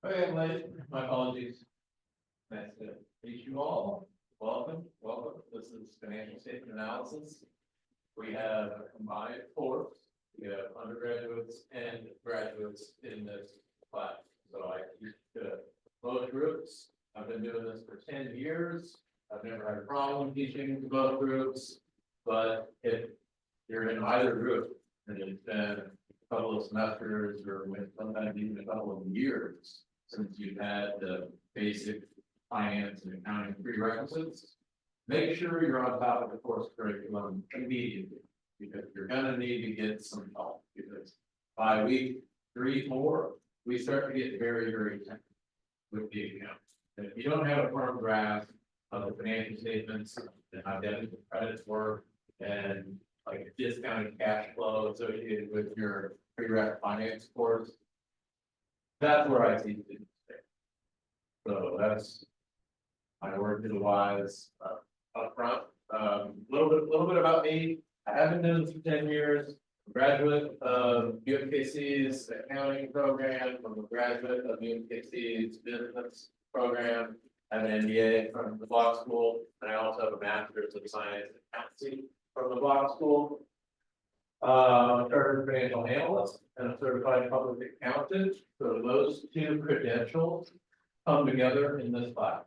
Okay, I'm late. My apologies. Nice to meet you all. Welcome. This is financial statement analysis. We have a combined course. We have undergraduates and graduates in this class. So I teach both groups. I've been doing this for 10 years. I've never had a problem teaching to both groups. But if you're in either group and it's been a couple of semesters or sometimes even a couple of years since you've had the basic finance and accounting prerequisites, make sure you're on top of the course curriculum immediately, because you're gonna need to get some help, because by week 3, 4, we start to get very, very technical with the account. And if you don't have a firm grasp of the financial statements and how debit and credits work, and like discounted cash flow associated with your prereq finance course, that's where I teach it. So that's my word to the wise up front. Little bit about me. I have been doing this for 10 years. I'm a graduate of UMKC's accounting program. I'm a graduate of UMKC's business program. I have an MBA from the Block School, and I also have a master's of science and accountancy from the Block School. I'm a chartered financial analyst and a certified public accountant. So those two credentials come together in this class.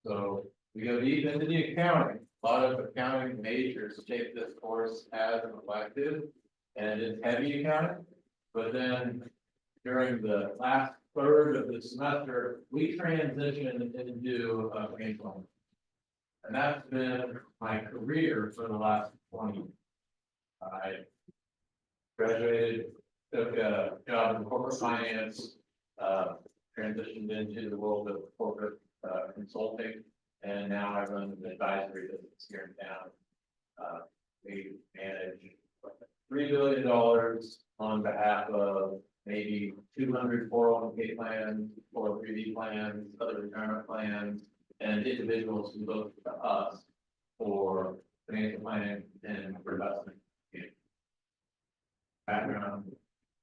So we go deep into the accounting. A lot of accounting majors take this course as an elective, and it's heavy accounting. But then during the last third of the semester, we transition into financial. And that's been my career for the last 20 years. I graduated, took a job in corporate finance, transitioned into the world of corporate consulting, and now I run an advisory business here in town. We manage $3 billion on behalf of maybe 200 401k plans, 403b plans, other retirement plans, and individuals who look to us for financial planning and for investment. Background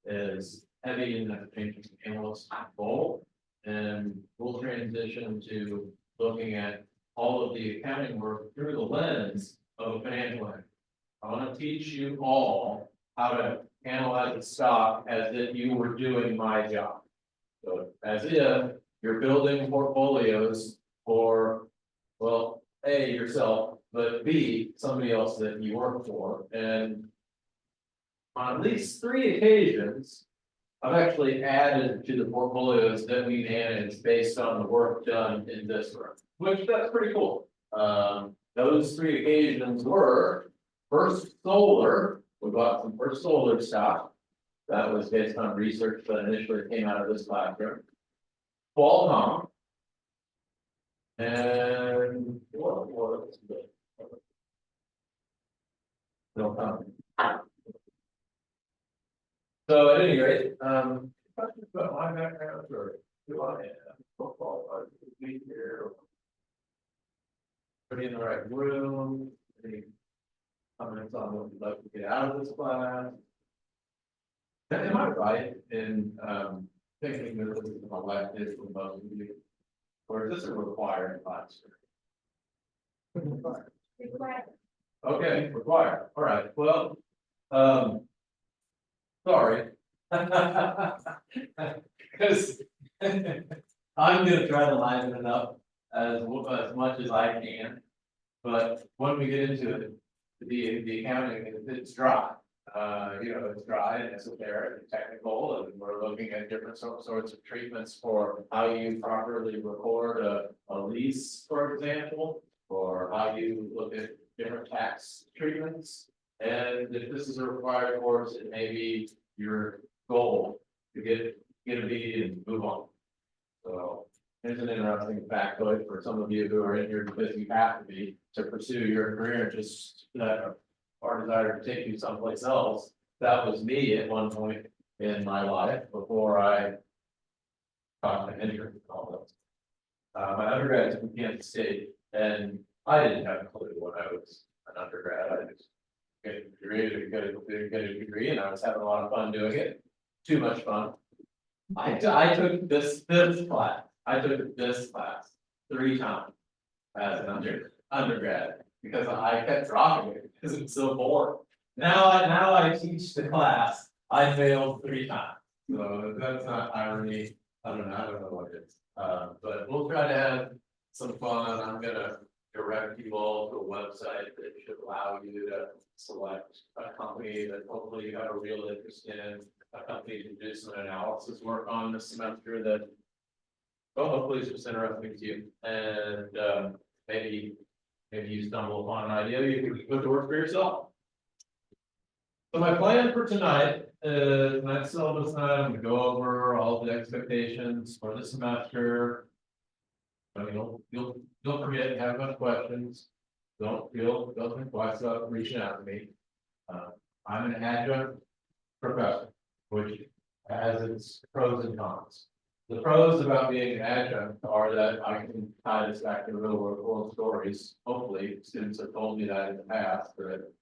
is heavy in the financial analyst role, and we'll transition to looking at all of the accounting work through the lens of a financial analyst. I want to teach you all how to analyze a stock as if you were doing my job. So as if you're building portfolios for, well, A, yourself, but B, somebody else that you work for. And on at least 3 occasions, I've actually added to the portfolios that we manage based on the work done in this room, which that's pretty cool. Those 3 occasions were First Solar. We bought some First Solar stock. That was based on research that initially came out of this classroom. Qualcomm. And what was it? No comment. So at any rate, questions about my background, or do I have football be here? Put in the right room. Any comments on what you'd like to get out of this class? Am I right in thinking that this is an elective for most of you, or is this a required class? Required. Okay, required. All right. Well, sorry, because I'm gonna try to liven it up as much as I can. But when we get into it, the accounting, it's dry. It's dry and esoteric and technical, and we're looking at different sorts of treatments for how you properly record a lease, for example, or how you look at different tax treatments. And if this is a required course, it may be your goal to get a B and move on. So here's an interesting factoid for some of you who are in here because you have to be to pursue your career, just our desire to take you someplace else. That was me at one point in my life before I got an intern and all this. My undergrad is from Kansas State, and I didn't have a clue when I was an undergrad. I just get a degree, and I was having a lot of fun doing it. Too much fun. I took this class, I took this class 3 times as an undergrad, because I kept dropping it, because it's so boring. Now I teach the class, I failed 3 times, so that's not irony, I don't know what it is. But we'll try to have some fun, I'm gonna direct you all to a website that should allow you to select a company that hopefully you have a real interest in, a company to do some analysis work on this semester that, well, hopefully is just interesting to you, and maybe you stumble upon an idea you can put to work for yourself. So my plan for tonight is tonight's syllabus night, I'm gonna go over all the expectations for the semester. I mean, you'll forget, you have a bunch of questions. Don't think twice about reaching out to me. I'm an adjunct professor, which has its pros and cons. The pros about being an adjunct are that I can tie this back to real world stories. Hopefully, students have told me that in the past, but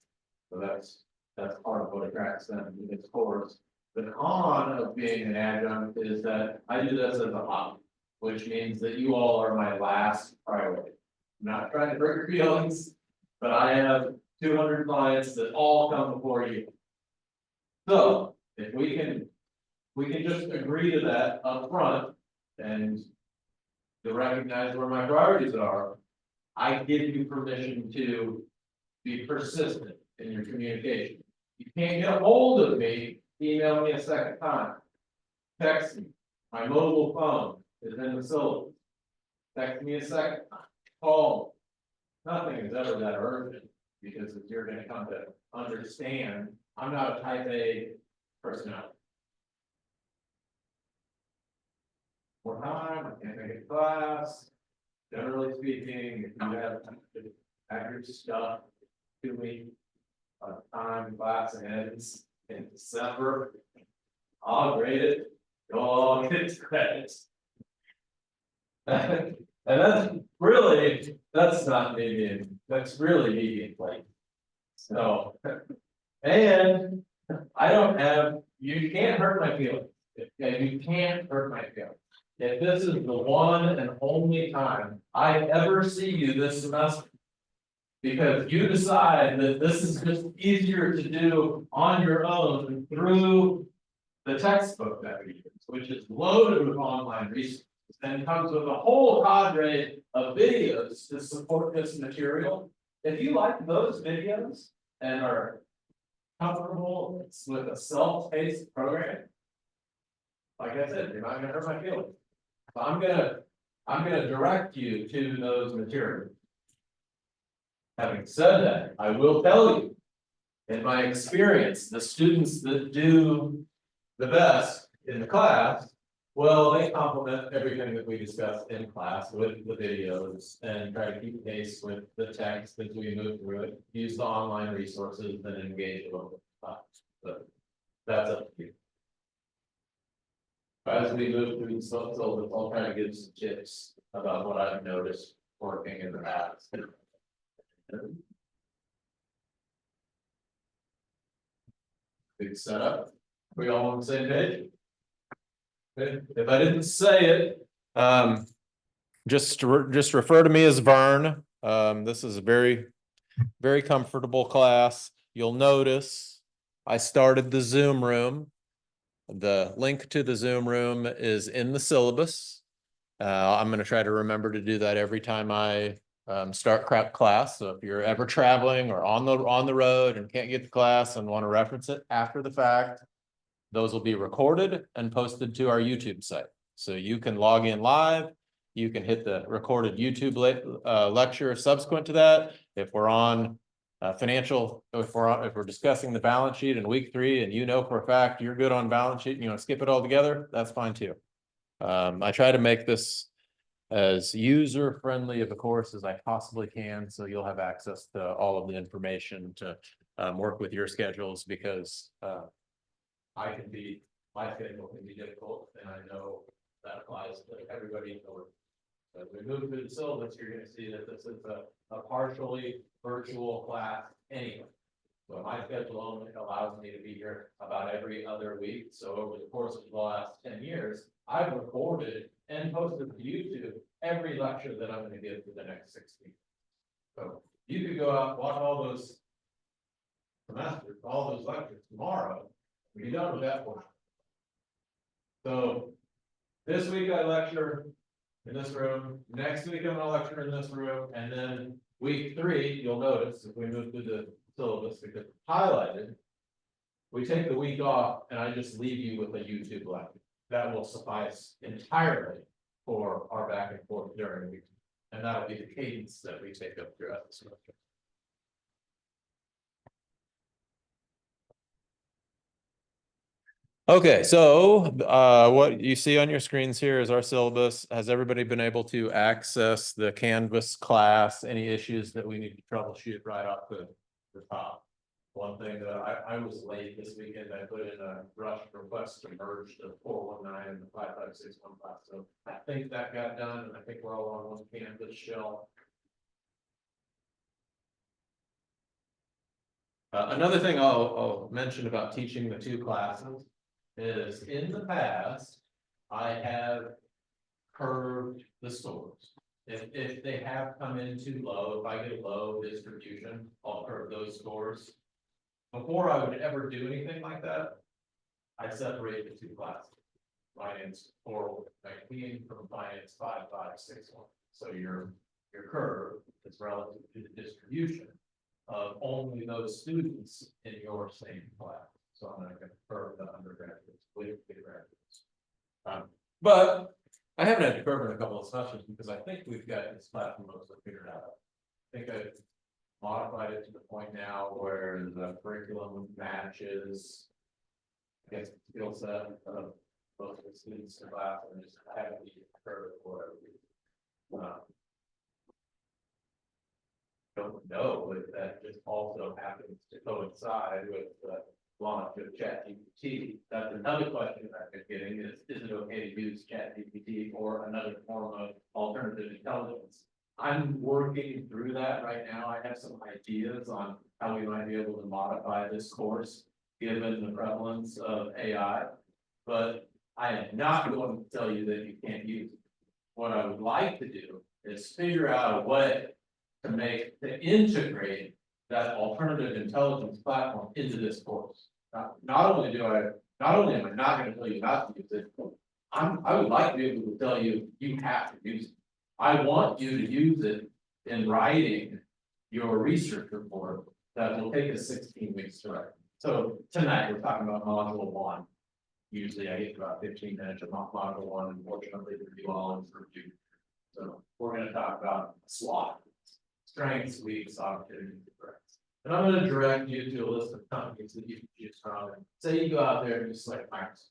so that's part of what attracts them to this course. The con of being an adjunct is that I do this as a hobby, which means that you all are my last priority. I'm not trying to hurt your feelings, but I have 200 clients that all come before you. So if we can just agree to that up front and to recognize where my priorities are, I give you permission to be persistent in your communication. You can't get a hold of me, email me a second time. Text me. My mobile phone is in the syllabus. Text me a second time. Call. Nothing is ever that urgent because you're going to come to understand I'm not a type A personality. More time, I can't make a class. Generally speaking, if you have your stuff to me, time class ends in December, I'll grade it, you'll all get credits. And that's not me being, that's really me being late. So, and I don't have, you can't hurt my feelings. You can't hurt my feelings. If this is the one and only time I ever see you this semester, because you decide that this is just easier to do on your own through the textbook that we use, which is loaded with online resources and comes with a whole cadre of videos to support this material. If you like those videos and are comfortable with a self-paced program, like I said, you're not gonna hurt my feelings. So I'm gonna direct you to those materials. Having said that, I will tell you, in my experience, the students that do the best in the class, well, they complement everything that we discussed in class with the videos and try to keep pace with the text as we move through it, use the online resources and engage with the class. But that's up to you. As we move through these syllabus, I'll try to give some tips about what I've noticed working in the past. Big setup. We all on the same page? If I didn't say it, just refer to me as Vern. This is a very comfortable class. You'll notice I started the Zoom room. The link to the Zoom room is in the syllabus. I'm going to try to remember to do that every time I start class. So if you're ever traveling or on the road and can't get to class and want to reference it after the fact, those will be recorded and posted to our YouTube site. So you can log in live. You can hit the recorded YouTube lecture subsequent to that. If we're on if we're discussing the balance sheet in week 3 and you know for a fact you're good on balance sheet and you want to skip it all together, that's fine too. I try to make this as user-friendly of a course as I possibly can, so you'll have access to all of the information to work with your schedules, because my schedule can be difficult, and I know that applies to everybody in the world. So as we move through the syllabus, you're going to see that this is a partially virtual class anyway. So my schedule only allows me to be here about every other week. So over the course of the last 10 years, I've recorded and posted to YouTube every lecture that I'm going to give for the next 16. So you could go out and watch all those semesters, all those lectures tomorrow. We're done with that portion. So this week I lecture in this room. Next week I'm going to lecture in this room, and then week 3, you'll notice if we move through the syllabus because it's highlighted, we take the week off, and I just leave you with a YouTube lecture. That will suffice entirely for our back and forth during the week, and that'll be the cadence that we take up throughout the semester. Okay, so what you see on your screens here is our syllabus. Has everybody been able to access the Canvas class? Any issues that we need to troubleshoot right off the top? One thing that I was late this weekend, I put in a rush request to merge the 419 and the 5561 class. So I think that got done, and I think we're all on one Canvas shell. Another thing I'll mention about teaching the 2 classes is in the past, I have curved the scores. If they have come in too low, if I get a low distribution, I'll curve those scores. Before I would ever do anything like that, I separate the 2 classes. Finance 419 from finance 5561. So your curve is relative to the distribution of only those students in your same class. So I'm not going to curve the undergraduates with the graduates. But I haven't had to curve in a couple of sessions because I think we've got this platform mostly figured out. I think I've modified it to the point now where the curriculum matches, I guess, the skill set of both the students in class, and just haven't been curved for whatever reason. Don't know if that just also happens to coincide with the launch of ChatGPT. That's another question I've been getting is it okay to use ChatGPT or another form of alternative intelligence? I'm working through that right now. I have some ideas on how we might be able to modify this course given the prevalence of AI, but I am not going to tell you that you can't use it. What I would like to do is figure out a way to integrate that alternative intelligence platform into this course. Not only am I not going to tell you not to use it, I would like to be able to tell you you have to use it. I want you to use it in writing your research report that will take us 16 weeks to write. So tonight we're talking about module 1. Usually I get about 15 minutes of module 1, unfortunately for you all is review. So we're going to talk about SWOT. Strengths, weaknesses, opportunities, threats. And I'm going to direct you to a list of companies that you can choose from. And say you go out there and you select Microsoft.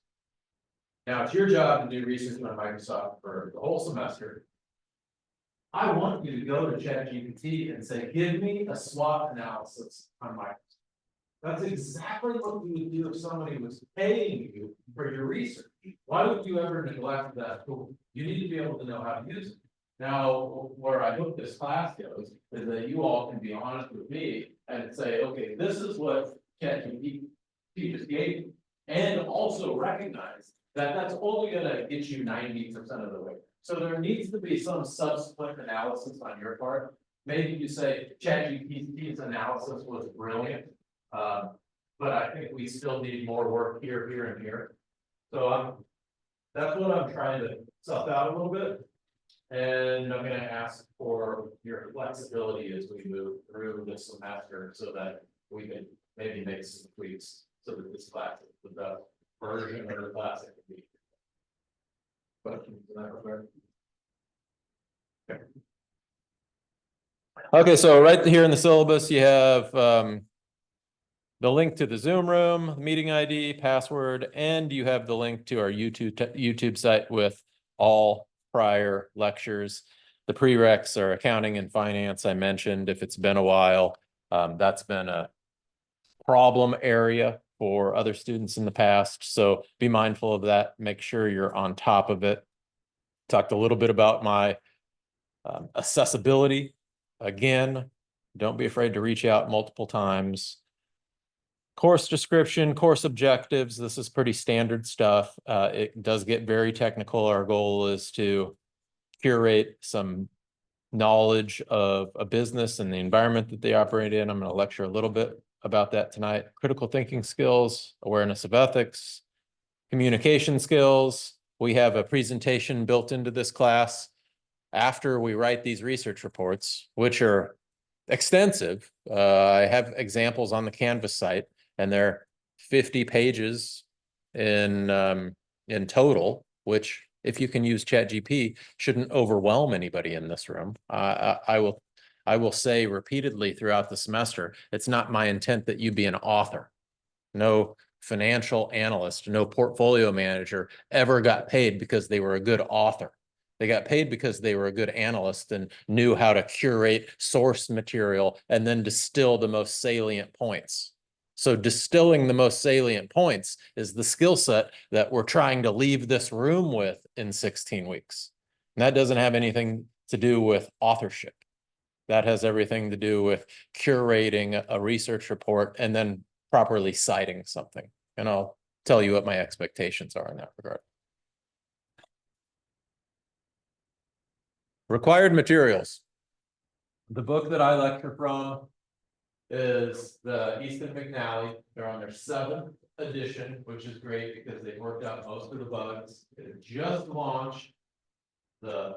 Now it's your job to do research on Microsoft for the whole semester. I want you to go to ChatGPT and say, give me a SWOT analysis on Microsoft. That's exactly what you would do if somebody was paying you for your research. Why would you ever neglect that tool? You need to be able to know how to use it. Now, where I hope this class goes is that you all can be honest with me and say, okay, this is what ChatGPT just gave you. And also recognize that that's only going to get you 90% of the way. So there needs to be some subsequent analysis on your part. Maybe you say ChatGPT's analysis was brilliant, but I think we still need more work here, here, and here. So that's what I'm trying to suss out a little bit. And I'm going to ask for your flexibility as we move through the semester so that we can maybe make some tweaks so that this class is the best version of the class it can be. Questions in that regard? Okay, so right here in the syllabus, you have the link to the Zoom room, meeting ID, password, and you have the link to our YouTube site with all prior lectures. The prereqs are accounting and finance. I mentioned if it's been a while, that's been a problem area for other students in the past. So be mindful of that. Make sure you're on top of it. Talked a little bit about my accessibility. Again, don't be afraid to reach out multiple times. Course description, course objectives. This is pretty standard stuff. It does get very technical. Our goal is to curate some knowledge of a business and the environment that they operate in. I'm going to lecture a little bit about that tonight. Critical thinking skills, awareness of ethics, communication skills. We have a presentation built into this class after we write these research reports, which are extensive. I have examples on the Canvas site, and they're 50 pages in total, which, if you can use ChatGPT, shouldn't overwhelm anybody in this room. I will say repeatedly throughout the semester, it's not my intent that you be an author. No financial analyst, no portfolio manager ever got paid because they were a good author. They got paid because they were a good analyst and knew how to curate source material and then distill the most salient points. So distilling the most salient points is the skill set that we're trying to leave this room with in 16 weeks. And that doesn't have anything to do with authorship. That has everything to do with curating a research report and then properly citing something. And I'll tell you what my expectations are in that regard. Required materials. The book that I lecture from is the Easton McNally. They're on their 7th edition, which is great because they've worked out most of the bugs. They just launched the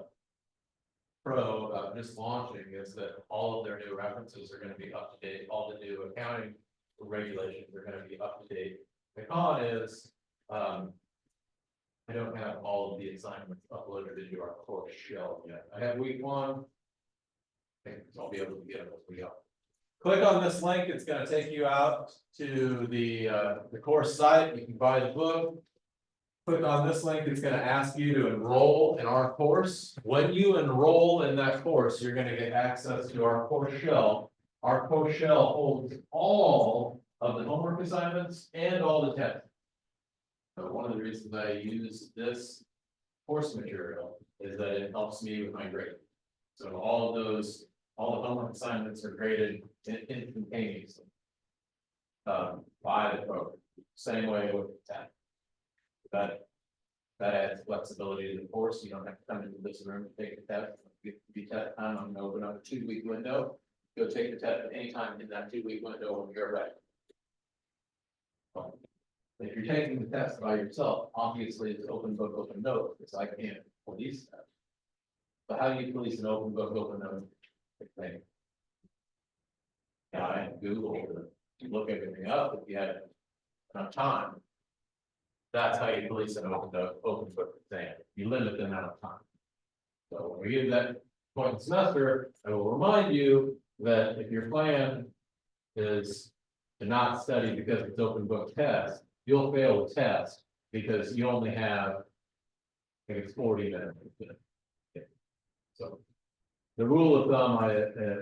pro about just launching is that all of their new references are going to be up to date. All the new accounting regulations are going to be up to date. The con is I don't have all of the assignments uploaded into our course shell yet. I have week 1. I think I'll be able to get them as we go. Click on this link. It's going to take you out to the course site. You can buy the book. Click on this link. It's going to ask you to enroll in our course. When you enroll in that course, you're going to get access to our course shell. Our course shell holds all of the homework assignments and all the tests. So one of the reasons I use this course material is that it helps me with my grade. So all the homework assignments are graded instantaneously by the program. Same way with the test. That adds flexibility to the course. You don't have to come into this room and take the test. Be test time. I'm going to open up a 2-week window. Go take the test at any time in that 2-week window when you're ready. If you're taking the test by yourself, obviously it's open book, open note, because I can't police that. But how do you police an open book, open note thing? I had Google to look everything up if you had enough time. That's how you police an open book exam. You limit the amount of time. So when we get to that point in the semester, I will remind you that if your plan is to not study because it's open book test, you'll fail the test because you only have, I think it's 40 minutes. So the rule of thumb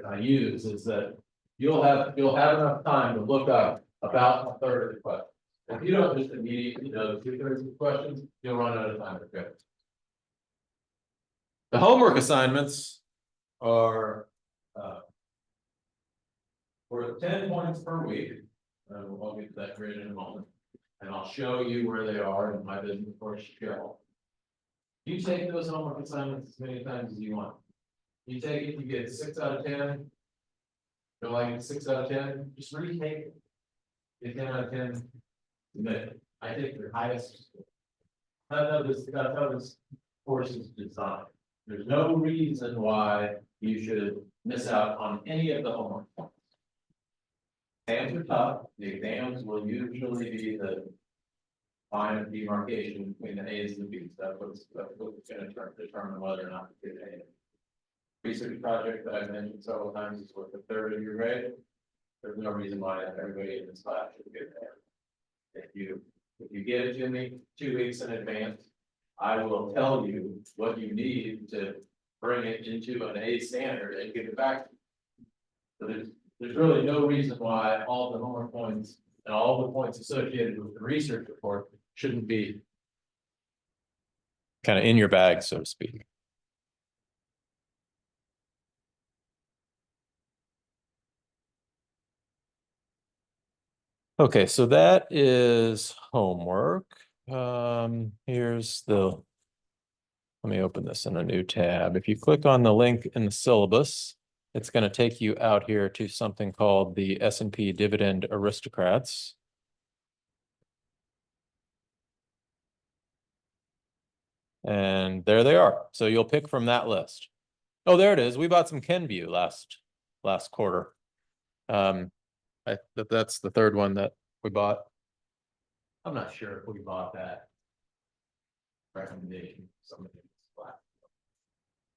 I use is that you'll have enough time to look up about 1/3 of the questions. If you don't just immediately know 2/3 of the questions, you'll run out of time to finish. The homework assignments are for 10 points per week. I'll get to that grid in a moment. And I'll show you where they are in my business course shell. You take those homework assignments as many times as you want. You take it, you get 6 out of 10. Feel like 6 out of 10, just retake it. Get 10 out of 10. But I think your highest. That's how this course is designed. There's no reason why you should miss out on any of the homework points. Exams are tough. The exams will usually be the line of demarcation between the A's and the B's. That's what's going to determine whether or not you get an A. Research project that I've mentioned several times is worth 1/3 of your grade. There's no reason why everybody in this class should get there. If you get it to me 2 weeks in advance, I will tell you what you need to bring it into an A standard and give it back to you. So there's really no reason why all the homework points and all the points associated with the research report shouldn't be kind of in your bag, so to speak. Okay, so that is homework. Here's the. Let me open this in a new tab. If you click on the link in the syllabus, it's going to take you out here to something called the S&P Dividend Aristocrats. And there they are. So you'll pick from that list. Oh, there it is. We bought some Kenvue last quarter. That's the third one that we bought. I'm not sure if we bought that recommendation. Somebody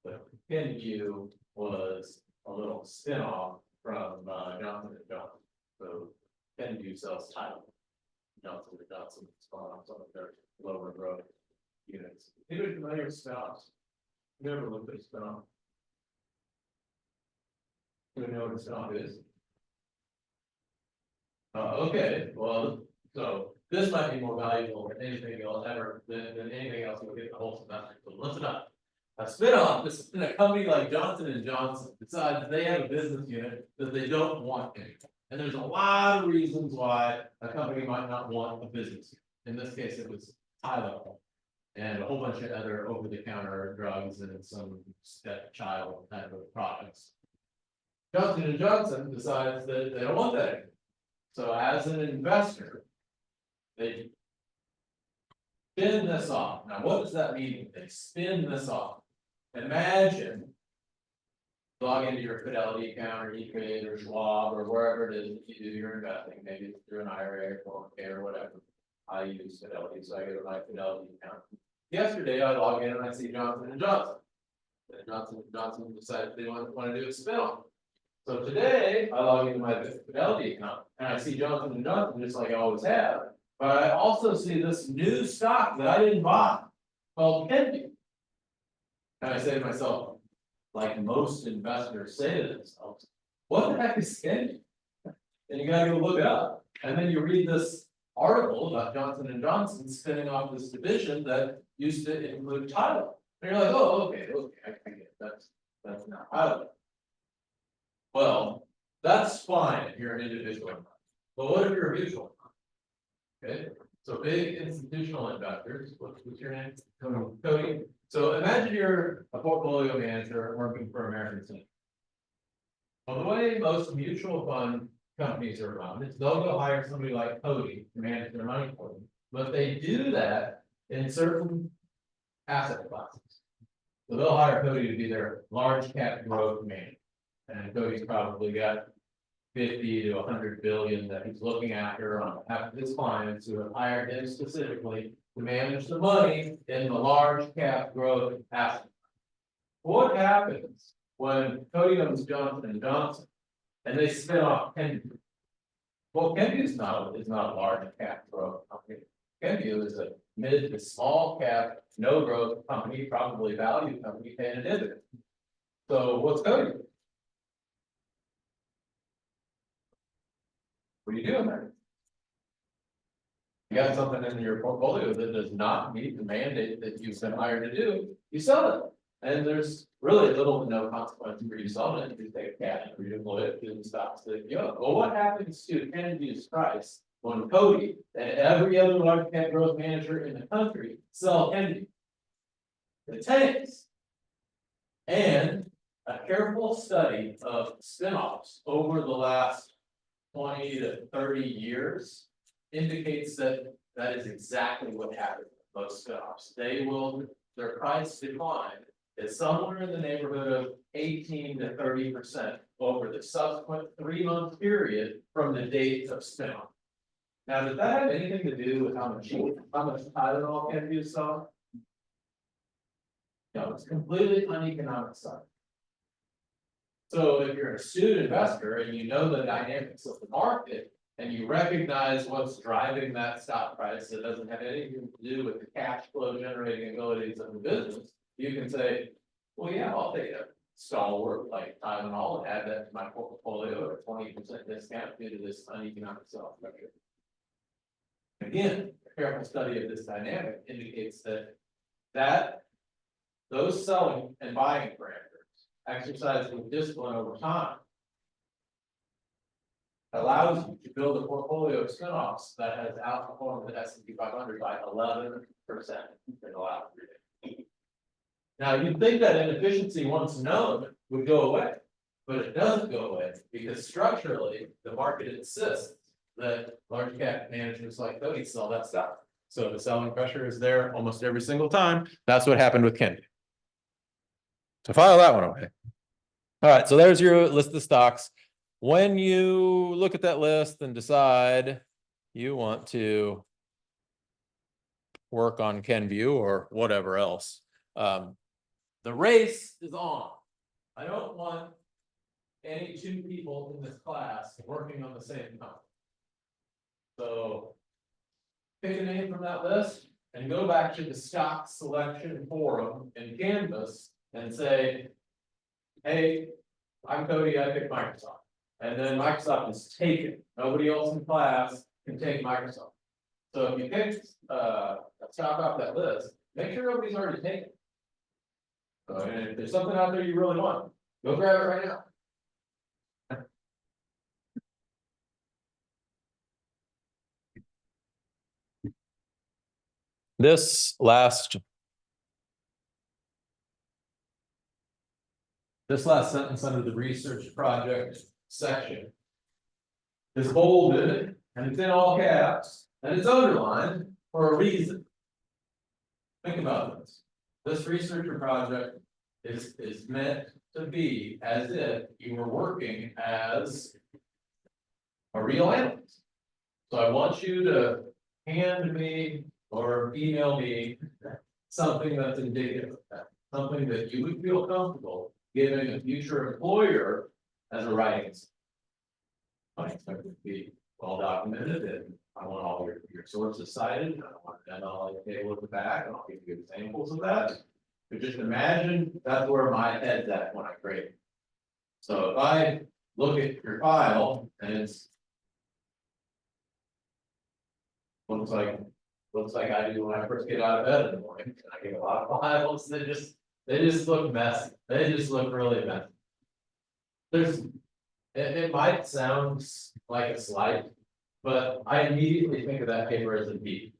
but Kenvue was a little spin-off from Johnson & Johnson. So Kenvue sells title. Johnson & Johnson spawned on some of their lower growth units. Anybody familiar with spin-offs? You ever looked at a spin-off? Do you know what a spin-off is? Okay, well, so this might be more valuable than anything else ever, than anything else we'll get the whole semester, so listen up. A spin-off is in a company like Johnson & Johnson decides they have a business unit that they don't want anymore. And there's a lot of reasons why a company might not want a business unit. In this case, it was Tylenol and a whole bunch of other over-the-counter drugs and some stepchild type of products. Johnson & Johnson decides that they don't want that anymore. So as an investor, they spin this off. Now, what does that mean? They spin this off. Imagine log into your Fidelity account or E-Trade or Schwab or wherever it is that you do your investing. Maybe it's through an IRA or 401k or whatever. I use Fidelity, so I go to my Fidelity account. Yesterday, I log in and I see Johnson & Johnson. And Johnson & Johnson decided they want to do a spin-off. So today, I log into my Fidelity account and I see Johnson & Johnson just like I always have. But I also see this new stock that I didn't buy called Kenvue. And I say to myself, like most investors say to themselves, what the heck is Kenvue? And you gotta go look it up. And then you read this article about Johnson & Johnson spinning off this division that used to include Tylenol. And you're like, oh, okay, I get it. That's not Tylenol. Well, that's fine if you're an individual investor. But what if you're a mutual fund? Okay, so big institutional investors, what's your name? Cody. So imagine you're a portfolio manager working for American Cinema. Well, the way most mutual fund companies are run is they'll go hire somebody like Cody to manage their money for them. But they do that in certain asset classes. So they'll hire Cody to be their large cap growth manager. And Cody's probably got 50 to 100 billion that he's looking after on behalf of his clients who have hired him specifically to manage the money in the large cap growth asset. What happens when Cody owns Johnson & Johnson and they spin off Kenvue? Well, Kenvue is not a large cap growth company. Kenvue is a mid to small cap, no growth company, probably value company paying a dividend. So what's Cody? What are you doing there? You got something in your portfolio that does not meet the mandate that you've been hired to do, you sell it. And there's really little to no consequence for you selling it. You take cash, redeploy it to the stocks that you own. Well, what happens to Kenvue's price when Cody and every other large cap growth manager in the country sell Kenvue? It tanks. And a careful study of spin-offs over the last 20 to 30 years indicates that that is exactly what happens with most spin-offs. Their price decline is somewhere in the neighborhood of 18 to 30% over the subsequent 3-month period from the date of spin-off. Now, does that have anything to do with how much Tylenol Kenvue saw? No, it's completely uneconomic stuff. So if you're an astute investor and you know the dynamics of the market and you recognize what's driving that stock price that doesn't have anything to do with the cash flow generating abilities of the business, you can say, well, yeah, I'll take a stalwart like Tylenol and add that to my portfolio at a 20% discount due to this uneconomic sell pressure. Again, a careful study of this dynamic indicates that those selling and buying parameters exercised with discipline over time allows you to build a portfolio of spin-offs that has outperformed the S&P 500 by 11% in the last 3 days. Now, you'd think that inefficiency, once known, would go away, but it doesn't go away because structurally, the market insists that large cap managers like Cody sell that stuff. So the selling pressure is there almost every single time. That's what happened with Kenvue. So file that one away. All right, so there's your list of stocks. When you look at that list and decide you want to work on Kenvue or whatever else, the race is on. I don't want any two people in this class working on the same company. So pick a name from that list and go back to the stock selection forum in Canvas and say, hey, I'm Cody, I picked Microsoft. And then Microsoft is taken. Nobody else in class can take Microsoft. So if you pick a stock off that list, make sure nobody's already taken it. So, and if there's something out there you really want, go grab it right now. This last sentence under the research project section is bolded and it's in all caps and it's underlined for a reason. Think about this. This researcher project is meant to be as if you were working as a real analyst. So I want you to hand me or email me something that's indicative of that, something that you would feel comfortable giving a future employer as a writing. I expect it to be well documented, and I want all your sources cited. I want an MLA table at the back, and I'll give you examples of that. But just imagine that's where my head's at when I create it. So if I look at your file and it's looks like I do when I first get out of bed in the morning, and I get a lot of files that they just look messy. They just look really messy. It might sound like a slight, but I immediately think of that paper as a B.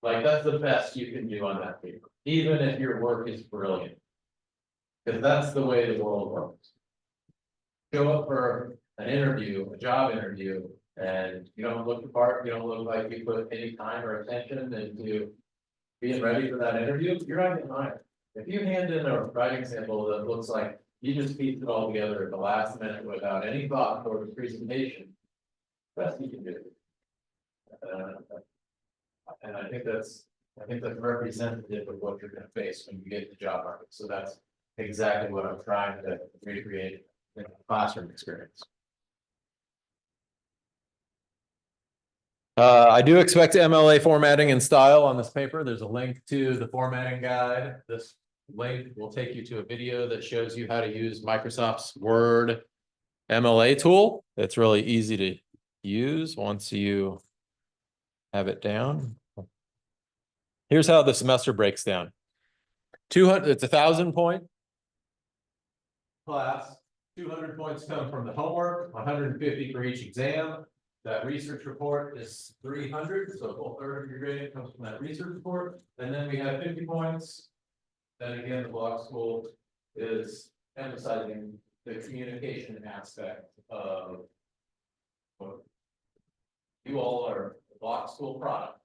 Like that's the best you can do on that paper, even if your work is brilliant. Because that's the way the world works. Show up for an interview, a job interview, and you don't look the part, you don't look like you put any time or attention into being ready for that interview, you're not getting hired. If you hand in a writing sample that looks like you just pieced it all together at the last minute without any thought toward the presentation, best you can do. And I think that's representative of what you're going to face when you get to the job market. So that's exactly what I'm trying to recreate in the classroom experience. I do expect MLA formatting and style on this paper. There's a link to the formatting guide. This link will take you to a video that shows you how to use Microsoft's Word MLA tool. It's really easy to use once you have it down. Here's how the semester breaks down. 200, it's 1,000 point class. 200 points come from the homework, 150 for each exam. That research report is 300, so a full third of your grade comes from that research report. And then we have 50 points. Then again, the block school is emphasizing the communication aspect of what you all are the block school product.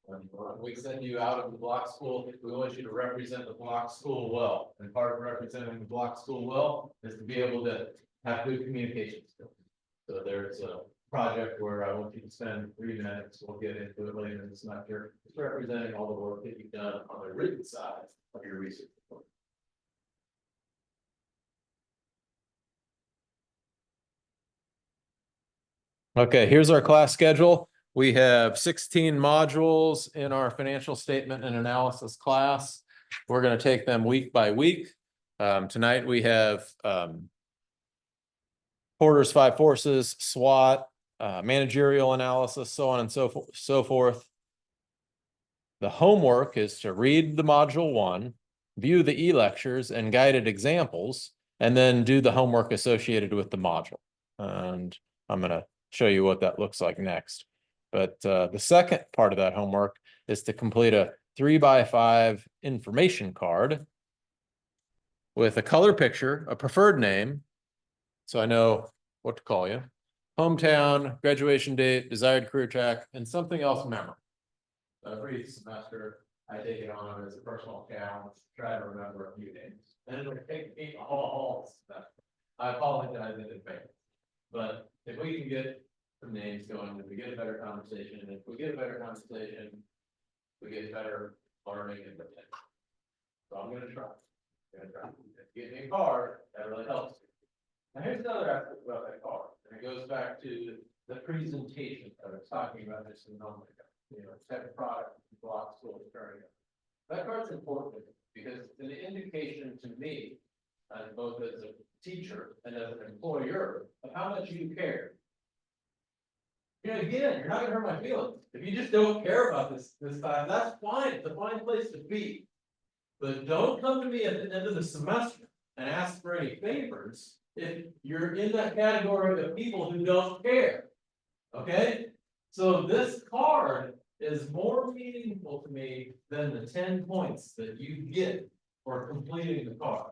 When we send you out of the block school, we want you to represent the block school well. And part of representing the block school well is to be able to have good communication skills. So there's a project where I want you to spend 3 minutes, we'll get into it later in the semester, it's representing all the work that you've done on the written side of your research report. Okay, here's our class schedule. We have 16 modules in our financial statement and analysis class. We're going to take them week by week. Tonight we have Porter's 5 forces, SWOT, managerial analysis, so on and so forth. The homework is to read the module 1, view the e-lectures and guided examples, and then do the homework associated with the module. And I'm going to show you what that looks like next. But the second part of that homework is to complete a 3x5 information card with a color picture, a preferred name, so I know what to call you, hometown, graduation date, desired career track, and something else memorable. Every semester, I take it on as a personal challenge to try to remember a few names. And it'll take me a whole semester. I apologize in advance. But if we can get some names going, if we get a better conversation, if we get a better conversation, we get better learning and retention. So I'm gonna try. Get me a card, that really helps. Now here's another aspect about that card, and it goes back to the presentation that I was talking about just a moment ago. You know, type of product, block school turning. That card's important because it's an indication to me, both as a teacher and as an employer, of how much you care. You know, again, you're not gonna hurt my feelings. If you just don't care about this class, that's fine. It's a fine place to be. But don't come to me at the end of the semester and ask for any favors if you're in that category of people who don't care. Okay? So this card is more meaningful to me than the 10 points that you get for completing the card.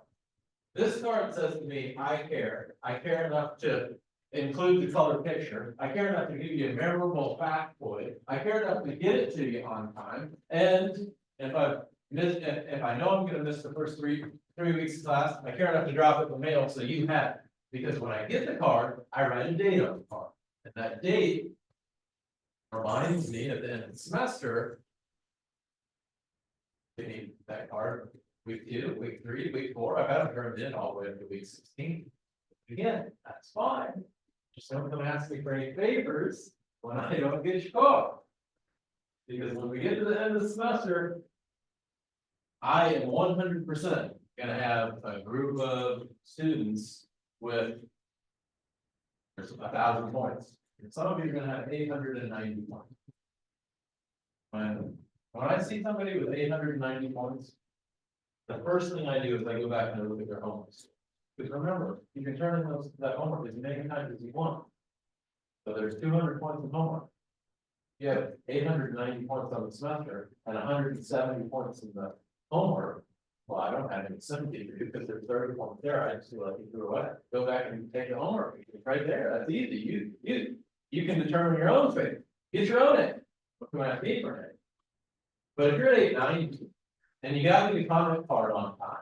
This card says to me, I care. I care enough to include the color picture. I care enough to give you a memorable factoid. I care enough to get it to you on time. And if I know I'm gonna miss the first three weeks of class, I care enough to drop it in the mail so you have it. Because when I get the card, I write a date on the card. And that date reminds me at the end of the semester, you need that card week 2, week 3, week 4. I've had them turned in all the way up to week 16. Again, that's fine. Just don't come ask me for any favors when I don't get your card. Because when we get to the end of the semester, I am 100% gonna have a group of students with 1,000 points. And some of you are gonna have 890 points. When I see somebody with 890 points, the first thing I do is I go back and I look at their homework. Because remember, you can turn in that homework as many times as you want. So there's 200 points of homework. You have 890 points on the semester and 170 points in the homework. Well, I don't have any sympathy for you because there's 30 points there. I just feel like you threw away. Go back and take the homework. It's right there. That's easy. You can determine your own fate. Get your own name. What do I have to for it? But if you're at 890 and you got me the comment card on time,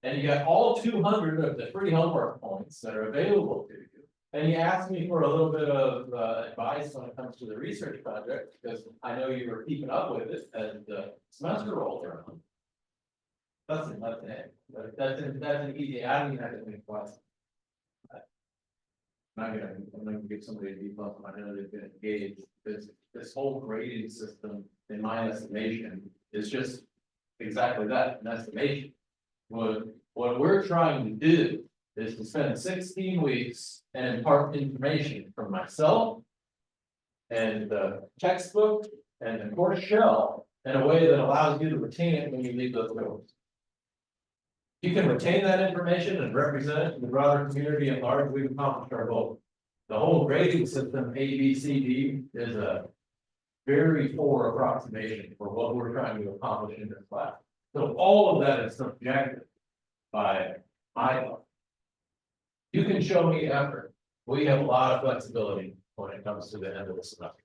and you got all 200 of the free homework points that are available to you, and you ask me for a little bit of advice when it comes to the research project, because I know you were keeping up with it as the semester rolled around. That's it. That's an easy. I don't even have to think twice. I'm gonna give somebody a B plus. I know they've been engaged. This whole grading system, in my estimation, is just exactly that, an estimation. What we're trying to do is to spend 16 weeks and impart information from myself and the textbook and the course shell in a way that allows you to retain it when you leave those doors. You can retain that information and represent it to the broader community at large. We've accomplished our goal. The whole grading system, A, B, C, D, is a very poor approximation for what we're trying to accomplish in this class. So all of that is subjective by my thought. You can show me effort. We have a lot of flexibility when it comes to the end of the semester.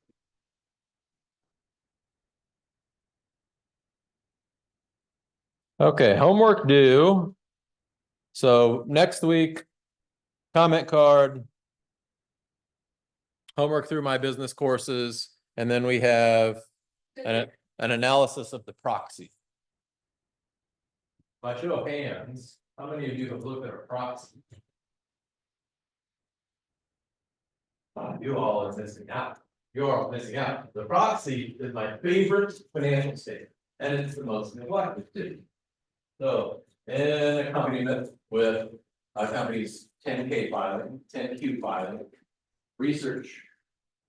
Okay, homework due. So next week, comment card, homework through my business courses, and then we have an analysis of the proxy. By show of hands, how many of you have looked at a proxy? You all are missing out. You're all missing out. The proxy is my favorite financial statement, and it's the most neglected too. So, in accompaniment with a company's 10K filing, 10Q filing, research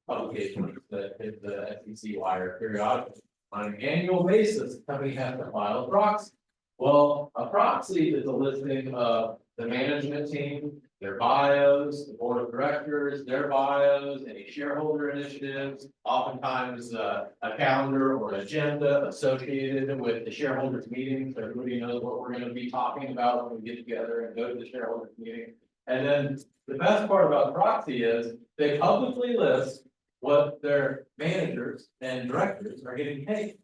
publications that hit the SEC wire periodically. On an annual basis, the company has to file a proxy. Well, a proxy is a listing of the management team, their bios, the board of directors, their bios, any shareholder initiatives, oftentimes a calendar or agenda associated with the shareholders meeting, so everybody knows what we're gonna be talking about when we get together and go to the shareholders meeting. And then the best part about proxy is they publicly list what their managers and directors are getting paid.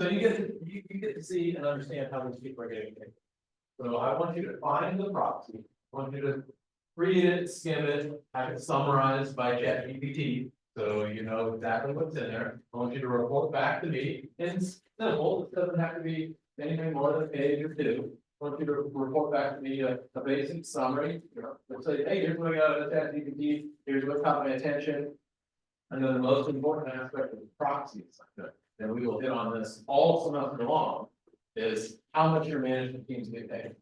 So you get to see and understand how these people are getting paid. So I want you to find the proxy, I want you to read it, skim it, have it summarized by ChatGPT. So you know exactly what's in there. I want you to report back to me. It's simple, it doesn't have to be anything more than a page or two. I want you to report back to me a basic summary, let's say, hey, here's what I got out of ChatGPT, here's what caught my attention. And then the most important aspect of the proxy, and we will hit on this all semester long, is how much your management teams get paid.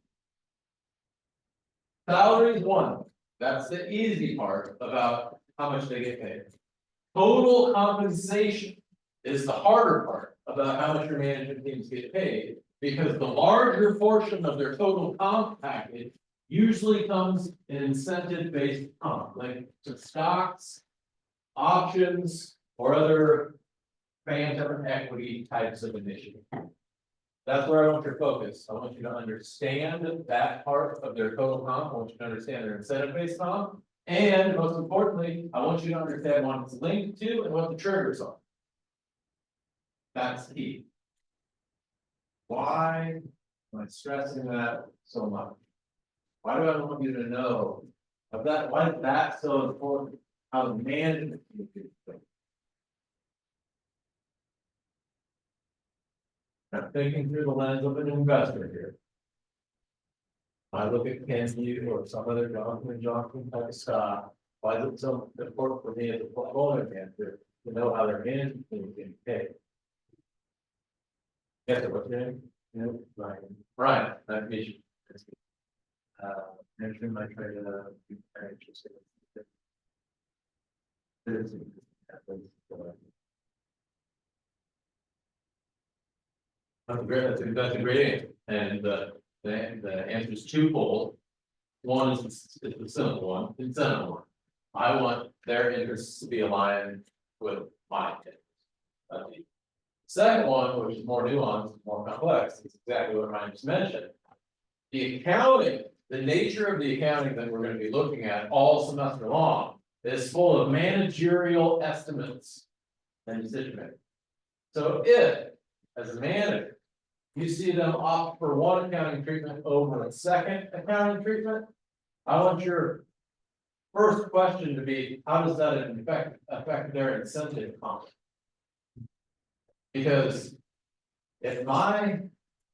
Salary is one, that's the easy part about how much they get paid. Total compensation is the harder part about how much your management teams get paid. Because the larger portion of their total comp package usually comes in incentive-based comp, like to stocks, options, or other phantom equity types of initiatives. That's where I want your focus. I want you to understand that part of their total comp. I want you to understand their incentive-based comp. And most importantly, I want you to understand what it's linked to and what the triggers are. That's key. Why am I stressing that so much? Why do I want you to know of that? Why is that so important? How the management team do things. I'm thinking through the lens of an investor here. I look at Kenvue or some other Johnson type of stock. Why is it so important for me as a portfolio manager to know how their management team is getting paid? Yes, what's your name? Ryan. Ryan, nice to meet you. Mention my trade very interesting. That's great, that's a great answer. And the answer is twofold. One is the simple one, incentive one. I want their interests to be aligned with my interests. Second one, which is more nuanced, more complex, is exactly what Ryan just mentioned. The accounting, the nature of the accounting that we're going to be looking at all semester long is full of managerial estimates and decision making. So if, as a manager, you see them opt for one accounting treatment over a second accounting treatment, I want your first question to be, how does that affect their incentive comp? Because if my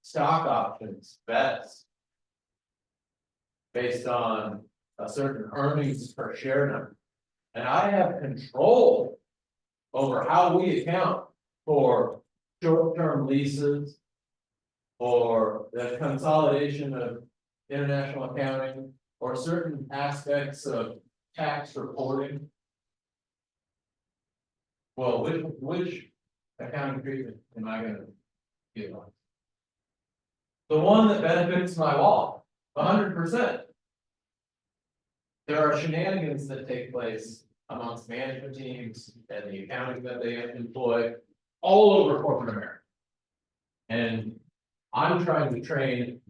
stock options vest based on a certain earnings per share number, and I have control over how we account for short-term leases or the consolidation of international accounting or certain aspects of tax reporting. Well, which accounting treatment am I gonna give on? The one that benefits my law, 100%. There are shenanigans that take place amongst management teams and the accounting that they employ all over corporate America. And I'm trying to train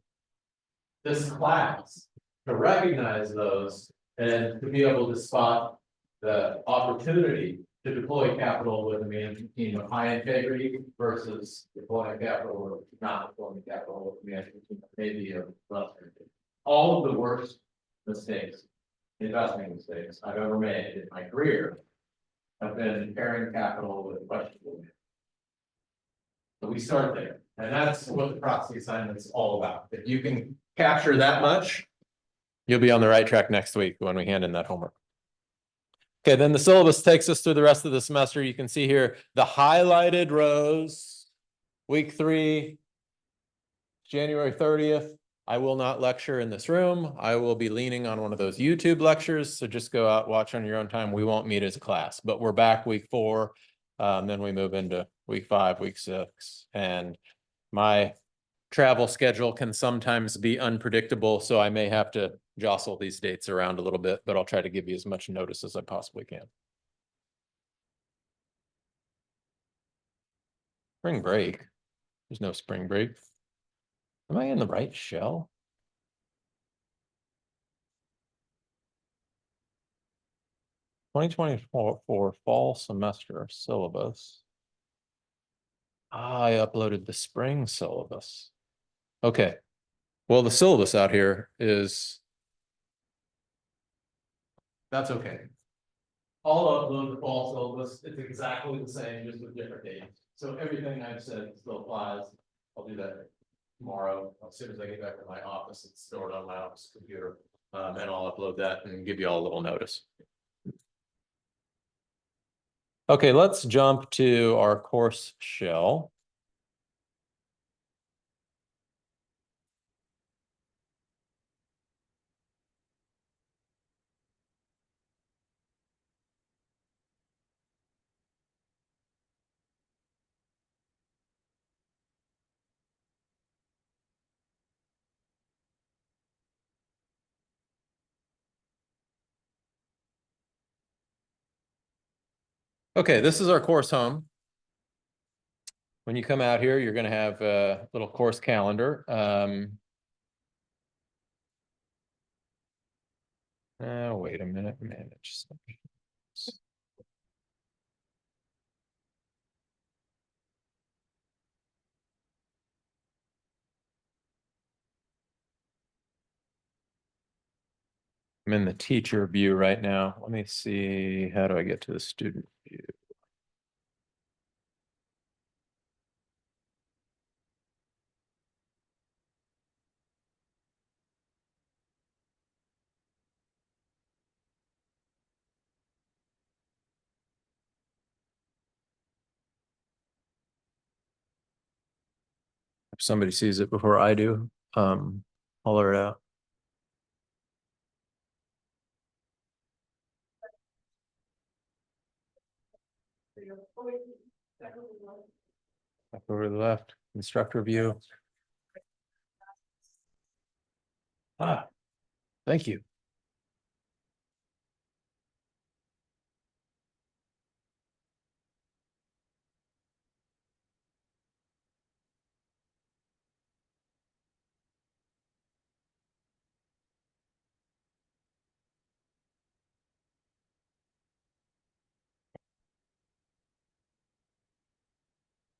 this class to recognize those and to be able to spot the opportunity to deploy capital with a management team of high integrity versus deploying capital or not deploying capital with a management team that maybe of lesser. All of the worst mistakes, investing mistakes I've ever made in my career have been pairing capital with questionable management. So we start there, and that's what the proxy assignment is all about. If you can capture that much, You'll be on the right track next week when we hand in that homework. Okay, then the syllabus takes us through the rest of the semester. You can see here the highlighted rows. Week 3, January 30th. I will not lecture in this room. I will be leaning on one of those YouTube lectures. So just go out, watch on your own time. We won't meet as a class, but we're back week 4. Then we move into week 5, week 6. And my travel schedule can sometimes be unpredictable. So I may have to jostle these dates around a little bit, but I'll try to give you as much notice as I possibly can. Spring break. There's no spring break. Am I in the right shell? (2024) fall semester syllabus. I uploaded the spring syllabus. Okay. Well, the syllabus out here is. That's okay. I'll upload the fall syllabus. It's exactly the same, just with different dates. So everything I've said still applies. I'll do that tomorrow. As soon as I get back to my office, it's stored on my office computer. And I'll upload that and give you all a little notice. Okay, let's jump to our course shell. Okay, this is our course home. When you come out here, you're going to have a little course calendar. Wait a minute, manage. I'm in the teacher view right now. Let me see, how do I get to the student view? If somebody sees it before I do, holler it out. Back over to the left, instructor view. Ah, thank you.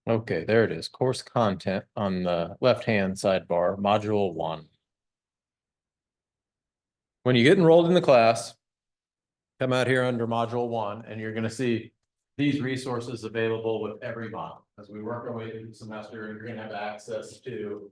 Okay, there it is. Course content on the left-hand sidebar, module 1. When you get enrolled in the class, come out here under module 1, and you're going to see these resources available with every month. As we work our way through the semester, you're going to have access to,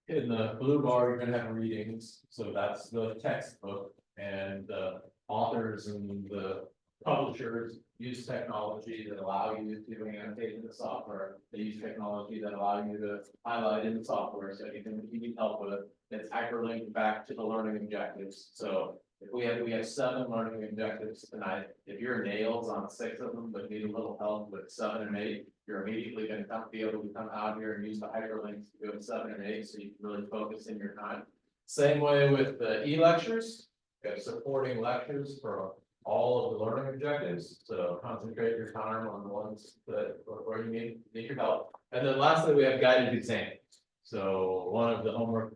in the blue bar, you're going to have readings. So that's the textbook, and the authors and the publishers use technology that allow you to annotate in the software. They use technology that allow you to highlight in the software. So anything that you need help with, it's hyperlinked back to the learning objectives. So if we have 7 learning objectives tonight, if you're nails on 6 of them, but need a little help with 7 and 8, you're immediately going to be able to come out here and use the hyperlinks to go to 7 and 8, so you can really focus in your time. Same way with the e-lectures. We have supporting lectures for all of the learning objectives. So concentrate your time on the ones that where you need your help. And then lastly, we have guided exams. So one of the homework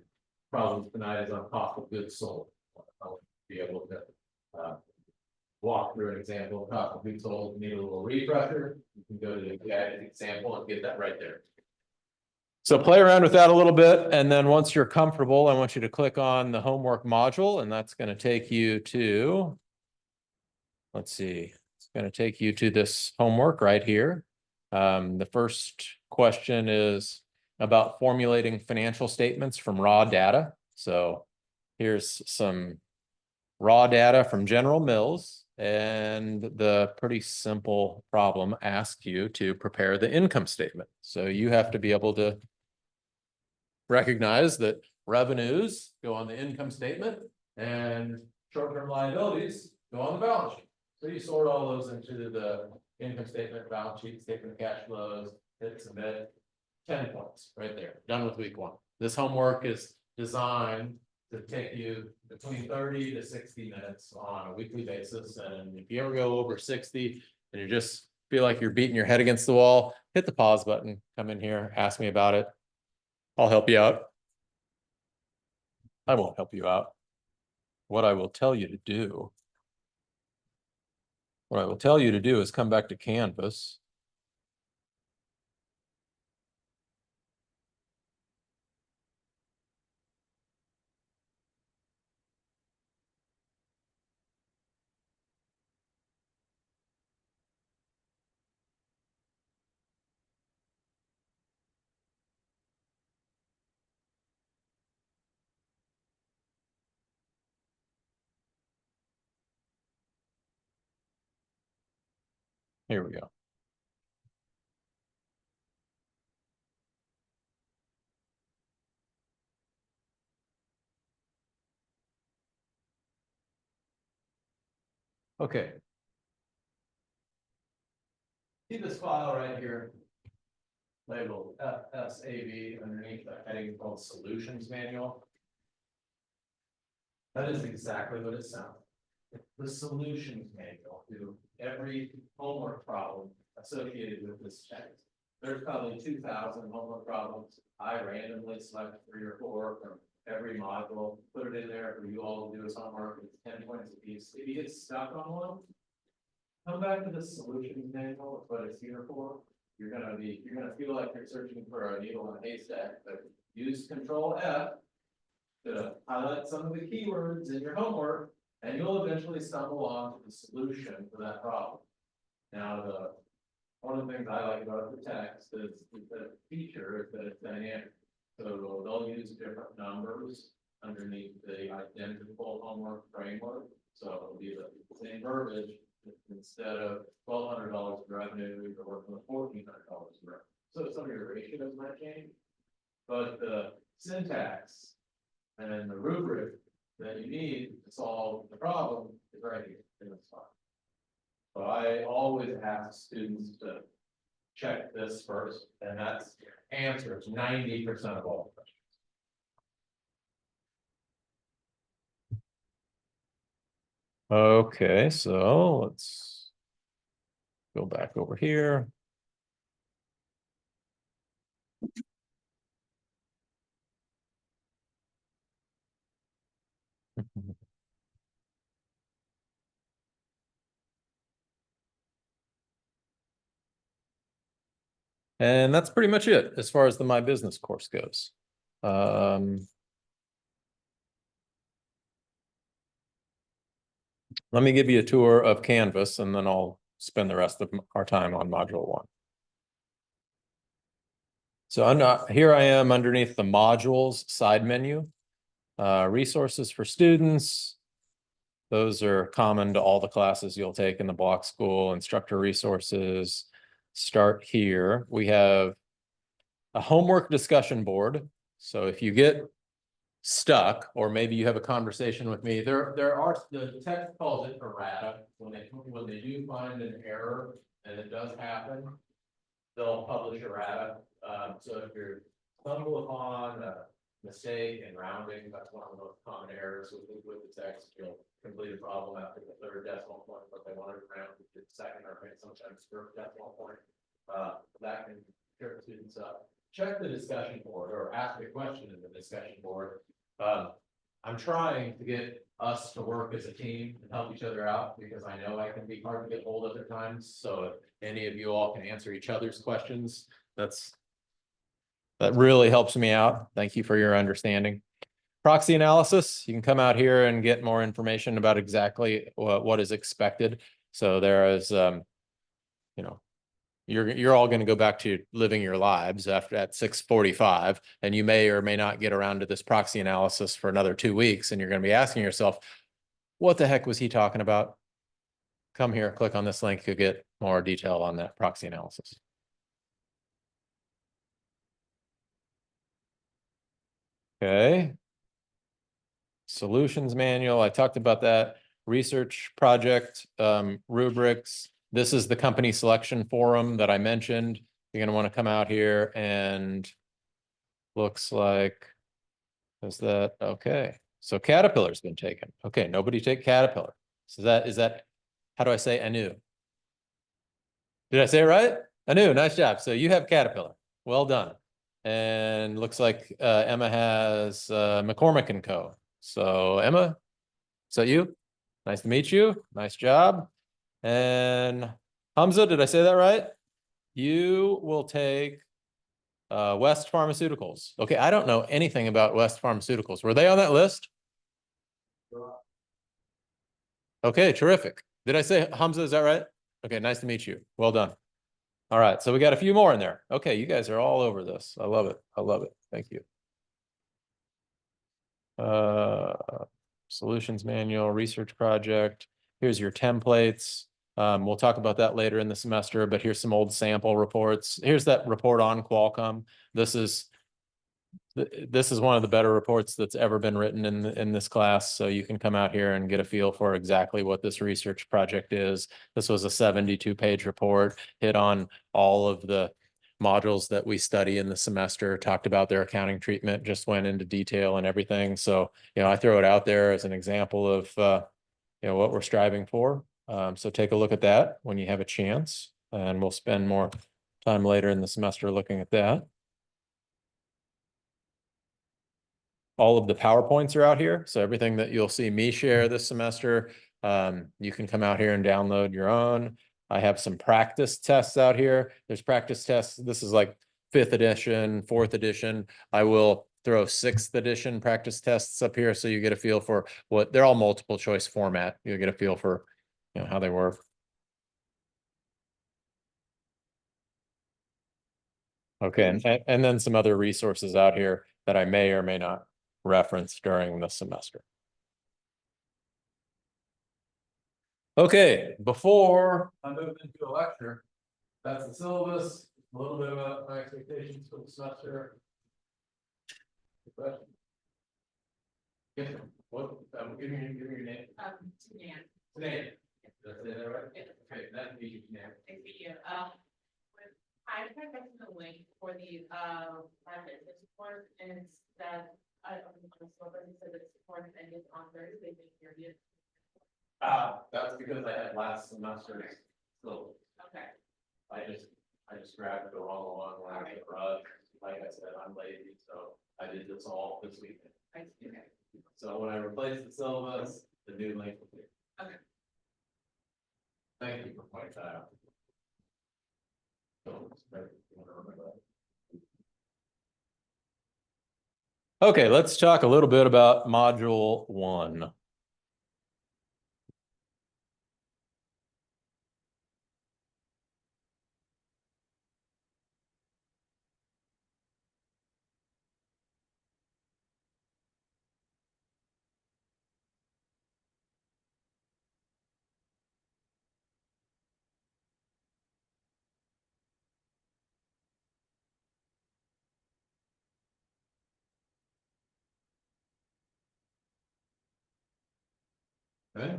problems tonight is on cost of goods sold. I'll be able to walk through an example of cost of goods sold. Need a little refresher, you can go to the guided example and get that right there. So play around with that a little bit, and then once you're comfortable, I want you to click on the homework module, and that's going to take you to, let's see, it's going to take you to this homework right here. The first question is about formulating financial statements from raw data. So here's some raw data from General Mills, and the pretty simple problem asks you to prepare the income statement. So you have to be able to recognize that revenues go on the income statement and short-term liabilities go on the balance sheet. So you sort all those into the income statement, balance sheet, statement of cash flows, hit submit, 10 points right there, done with week 1. This homework is designed to take you between 30 to 60 minutes on a weekly basis. And if you ever go over 60 and you just feel like you're beating your head against the wall, hit the pause button, come in here, ask me about it. I'll help you out. I won't help you out. What I will tell you to do, is come back to Canvas. Here we go. Okay. See this file right here? Labeled FSAV underneath the heading called Solutions Manual. That is exactly what it sounds like. The solutions manual to every homework problem associated with this text. There's probably 2,000 homework problems. I randomly select 3 or 4 from every module, put it in there for you all to do as homework. It's 10 points a piece. If you get stuck on one, come back to the solutions manual. It's what it's here for. You're gonna feel like you're searching for a needle in a haystack, but use Control F to highlight some of the keywords in your homework, and you'll eventually stumble onto the solution for that problem. Now, one of the things I like about the text is the feature is that it's dynamic. So they'll use different numbers underneath the identical homework framework. So it'll be the same verbiage. Instead of $1,200 in revenue, you're working with $1,400 in revenue. So some of your ratios might change, but the syntax and the rubric that you need to solve the problem is right here in this file. So I always ask students to check this first, and that's answers 90% of all questions. Okay, so let's go back over here. And that's pretty much it as far as the My Business course goes. Let me give you a tour of Canvas, and then I'll spend the rest of our time on module 1. So here I am underneath the modules side menu. Resources for students. Those are common to all the classes you'll take in the block school. Instructor resources start here. We have a homework discussion board. So if you get stuck, or maybe you have a conversation with me, the text calls it errata. When they do find an error, and it does happen, they'll publish errata. So if you stumble upon a mistake in rounding, that's one of the most common errors with the text. You'll complete a problem after the 3rd decimal point, but they wanted to round to the 2nd or maybe sometimes 1st decimal point. That can trip students up. Check the discussion board or ask a question in the discussion board. I'm trying to get us to work as a team and help each other out, because I know I can be hard to get hold of at times. So if any of you all can answer each other's questions, that really helps me out. Thank you for your understanding. Proxy analysis, you can come out here and get more information about exactly what is expected. So there is, you're all going to go back to living your lives after at 6:45, and you may or may not get around to this proxy analysis for another 2 weeks, and you're going to be asking yourself, what the heck was he talking about? Come here, click on this link, you'll get more detail on that proxy analysis. Okay. Solutions manual, I talked about that. Research project, rubrics. This is the company selection forum that I mentioned. You're going to want to come out here, and looks like, is that okay? So Caterpillar's been taken. Okay, nobody take Caterpillar. So is that, how do I say Anu? Did I say it right? Anu, nice job. So you have Caterpillar. Well done. And looks like Emma has McCormick and Co. So Emma, is that you? Nice to meet you. Nice job. And Hamza, did I say that right? You will take West Pharmaceuticals. Okay, I don't know anything about West Pharmaceuticals. Were they on that list? Okay, terrific. Did I say Hamza, is that right? Okay, nice to meet you. Well done. All right, so we got a few more in there. Okay, you guys are all over this. I love it. I love it. Thank you. Solutions manual, research project. Here's your templates. We'll talk about that later in the semester, but here's some old sample reports. Here's that report on Qualcomm. This is one of the better reports that's ever been written in this class. So you can come out here and get a feel for exactly what this research project is. This was a 72-page report, hit on all of the modules that we study in the semester, talked about their accounting treatment, just went into detail and everything. So, I throw it out there as an example of, what we're striving for. So take a look at that when you have a chance, and we'll spend more time later in the semester looking at that. All of the PowerPoints are out here. So everything that you'll see me share this semester, you can come out here and download your own. I have some practice tests out here. There's practice tests. This is like 5th edition, 4th edition. I will throw 6th edition practice tests up here so you get a feel for what they're all multiple choice format. You'll get a feel for how they work. Okay, and then some other resources out here that I may or may not reference during the semester. Okay, before I move into a lecture, that's the syllabus, a little bit about my expectations for the semester. Yes, what, give me your name. Suzanne. Today. Did I say that right? Yeah. Okay, nice to meet you, Today. Nice to meet you. I tried getting the link for the, my business report, and it's that, on the Syllabus, it said it supports ended on Thursday, period. That's because I had last semester, so Okay. I just grabbed the wrong one when I was abroad. Like I said, I'm lazy, so I did this all this weekend. Okay. So when I replace the syllabus, the new link will be. Okay. Thank you for pointing that out. So, you wanna remember that. Okay, let's talk a little bit about module 1. Okay.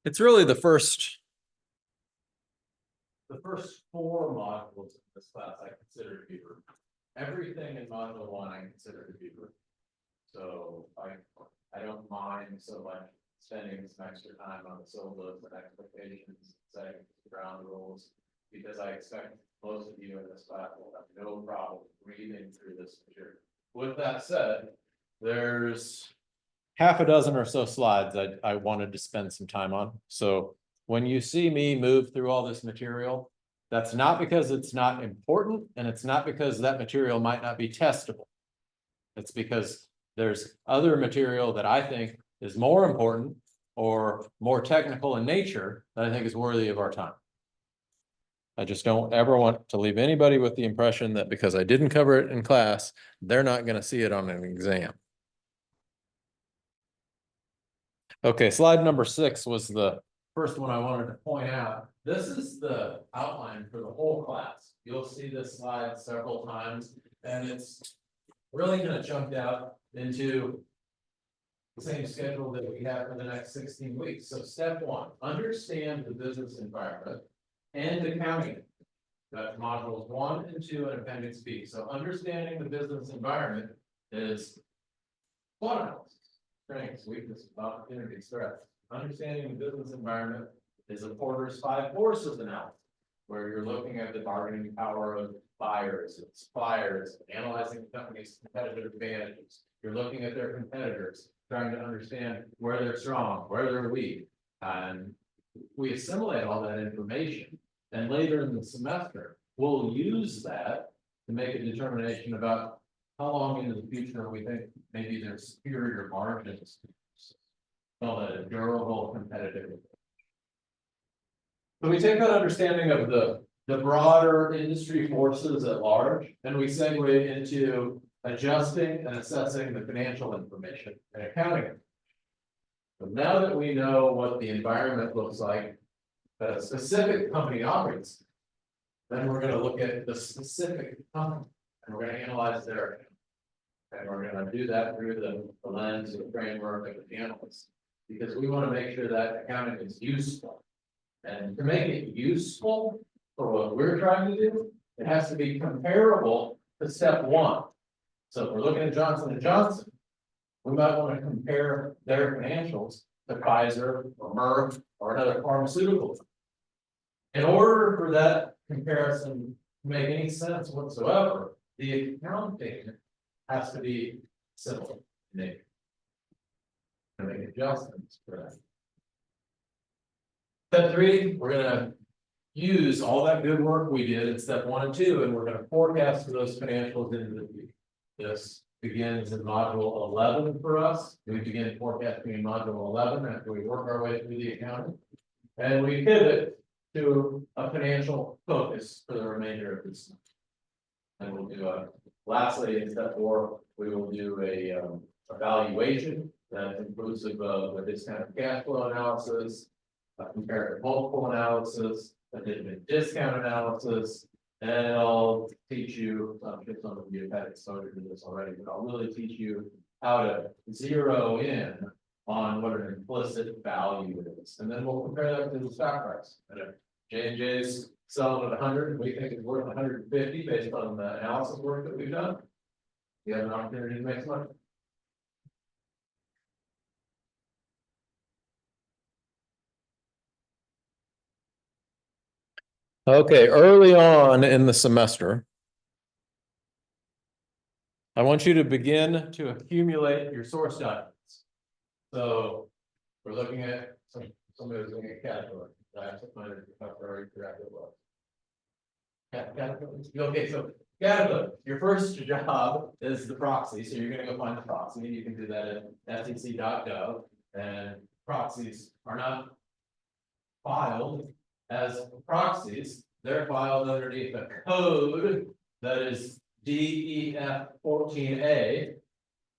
It's really the first 4 modules in this class I consider to be root. Everything in module 1 I consider to be root. So I don't mind so much spending some extra time on the syllabus and expectations, setting ground rules, because I expect most of you in this class will have no problem reading through this material. With that said, there's half a dozen or so slides I wanted to spend some time on. So when you see me move through all this material, that's not because it's not important, and it's not because that material might not be testable. It's because there's other material that I think is more important or more technical in nature that I think is worthy of our time. I just don't ever want to leave anybody with the impression that because I didn't cover it in class, they're not going to see it on an exam. Okay, slide number 6 was the first one I wanted to point out. This is the outline for the whole class. You'll see this slide several times, and it's really kind of chunked out into the same schedule that we have for the next 16 weeks. So step one, understand the business environment and accounting. That's modules 1 and 2 and appendix B. So understanding the business environment is SWOT analysis, strengths, weaknesses, opportunities, threats. Understanding the business environment is a Porter's 5 forces analysis, where you're looking at the bargaining power of buyers and suppliers, analyzing the company's competitive advantages. You're looking at their competitors, trying to understand where they're strong, where they're weak. And we assimilate all that information. And later in the semester, we'll use that to make a determination about how long into the future we think maybe there's superior margins. Call that a durable competitive advantage. So we take that understanding of the broader industry forces at large, and we segue into adjusting and assessing the financial information and accounting. So now that we know what the environment looks like that a specific company operates, then we're going to look at the specific company and we're going to analyze their account. And we're going to do that through the lens or framework of the analyst, because we want to make sure that accounting is useful. And to make it useful for what we're trying to do, it has to be comparable to step 1. So if we're looking at Johnson & Johnson, we might want to compare their financials to Pfizer or Merck or another pharmaceutical. In order for that comparison to make any sense whatsoever, the accounting has to be simple in nature. And make adjustments for that. Step 3, we're gonna use all that good work we did in step 1 and 2, and we're gonna forecast for those financials into the future. This begins in module 11 for us. We begin forecasting in module 11 after we work our way through the accounting. And we pivot to a financial focus for the remainder of this. And we'll do lastly in step 4, we will do a evaluation that's inclusive of a discounted cash flow analysis, a comparative multiple analysis, a dividend discount analysis, and I'll teach you, I'm sure some of you have had exposure to this already, but I'll really teach you how to zero in on what an implicit value is. And then we'll compare that to the stock price. And if J&J's selling at 100, we think it's worth 150 based on the analysis work that we've done. You have an opportunity to make some money. Okay, early on in the semester, I want you to begin to accumulate your source documents. So we're looking at somebody was looking at Caterpillar. I have to find it if I already forgot what it was. Caterpillar. Okay, so Caterpillar, your first job is the proxy. So you're going to go find the proxy. You can do that at sec.gov, and proxies are not filed as proxies. They're filed underneath a code that is DEF 14A.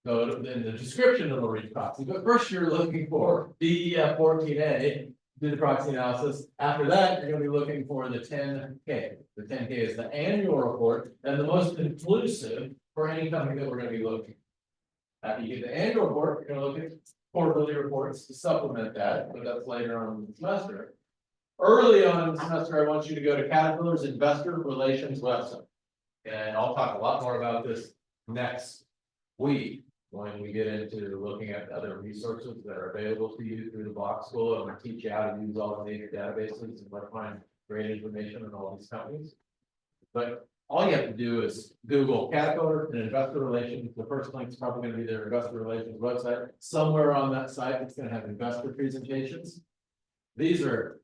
So in the description of the read proxy, but first you're looking for DEF 14A, do the proxy analysis. After that, you're going to be looking for the 10K. The 10K is the annual report and the most inclusive for any company that we're going to be looking at. After you get the annual report, you're going to look at quarterly reports to supplement that, but that's later on in the semester. Early on in the semester, I want you to go to Caterpillar's Investor Relations website. And I'll talk a lot more about this next week when we get into looking at other resources that are available to you through the block school. I'm going to teach you how to use all the major databases and where to find great information on all these companies. But all you have to do is Google Caterpillar and Investor Relations. The first link is probably going to be their Investor Relations website. Somewhere on that site, it's going to have investor presentations. These are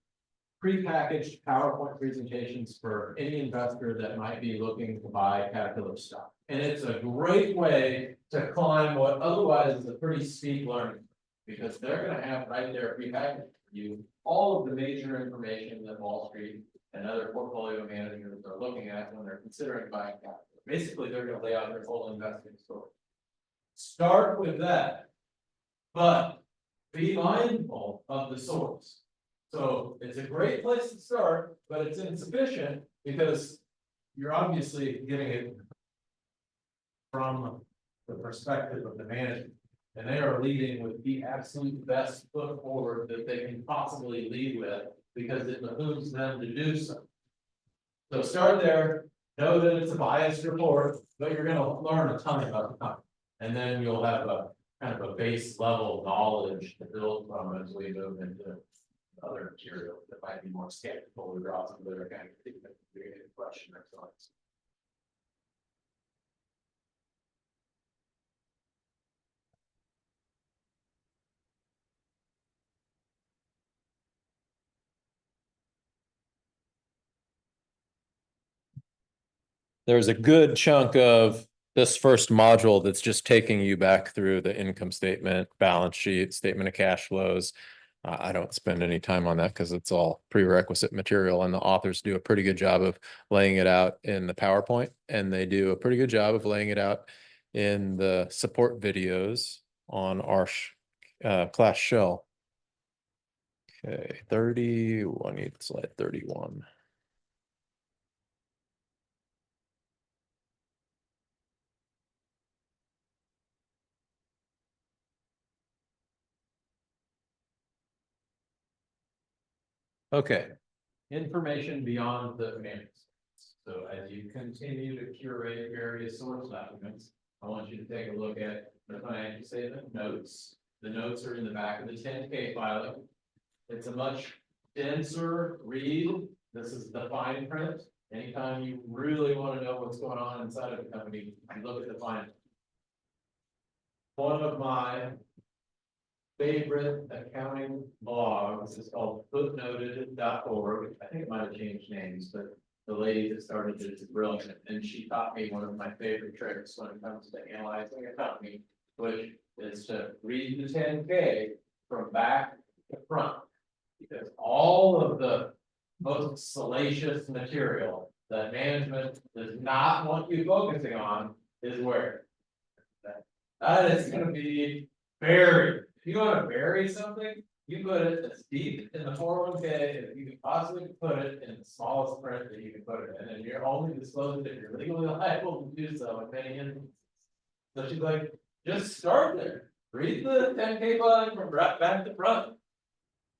prepackaged PowerPoint presentations for any investor that might be looking to buy Caterpillar stock. And it's a great way to climb what otherwise is a pretty steep learning, because they're going to have right there prepackaged for you all of the major information that Wall Street and other portfolio managers are looking at when they're considering buying Caterpillar. Basically, they're going to lay out their whole investing story. Start with that, but be mindful of the source. So it's a great place to start, but it's insufficient because you're obviously getting it from the perspective of the management. And they are leading with the absolute best foot forward that they can possibly lead with, because it behooves them to do so. So start there, know that it's a biased report, but you're gonna learn a ton about the company. And then you'll have a kind of a base level knowledge to build from as we move into other material that might be more skeptical or draw some other kind of thing that you're gonna question or something. There's a good chunk of this first module that's just taking you back through the income statement, balance sheet, statement of cash flows. I don't spend any time on that because it's all prerequisite material, and the authors do a pretty good job of laying it out in the PowerPoint, and they do a pretty good job of laying it out in the support videos on our class shell. Okay, 30, I need slide 31. Okay, information beyond the financials. So as you continue to curate various source documents, I want you to take a look at the financial statement notes. The notes are in the back of the 10K filing. It's a much denser read. This is the fine print. Anytime you really want to know what's going on inside of a company, you look at the fine. One of my favorite accounting blogs is called footnoted.org. I think it might have changed names, but the lady that started it is brilliant, and she taught me one of my favorite tricks when it comes to analyzing a company, which is to read the 10K from back to front, because all of the most salacious material that management does not want you focusing on is where that is going to be buried. If you want to bury something, you put it as deep in the 401K as you can possibly put it in the smallest print that you can put it in, and you're only disclosed if you're legally liable to do so in many instances. So she's like, just start there. Read the 10K filing from back to front.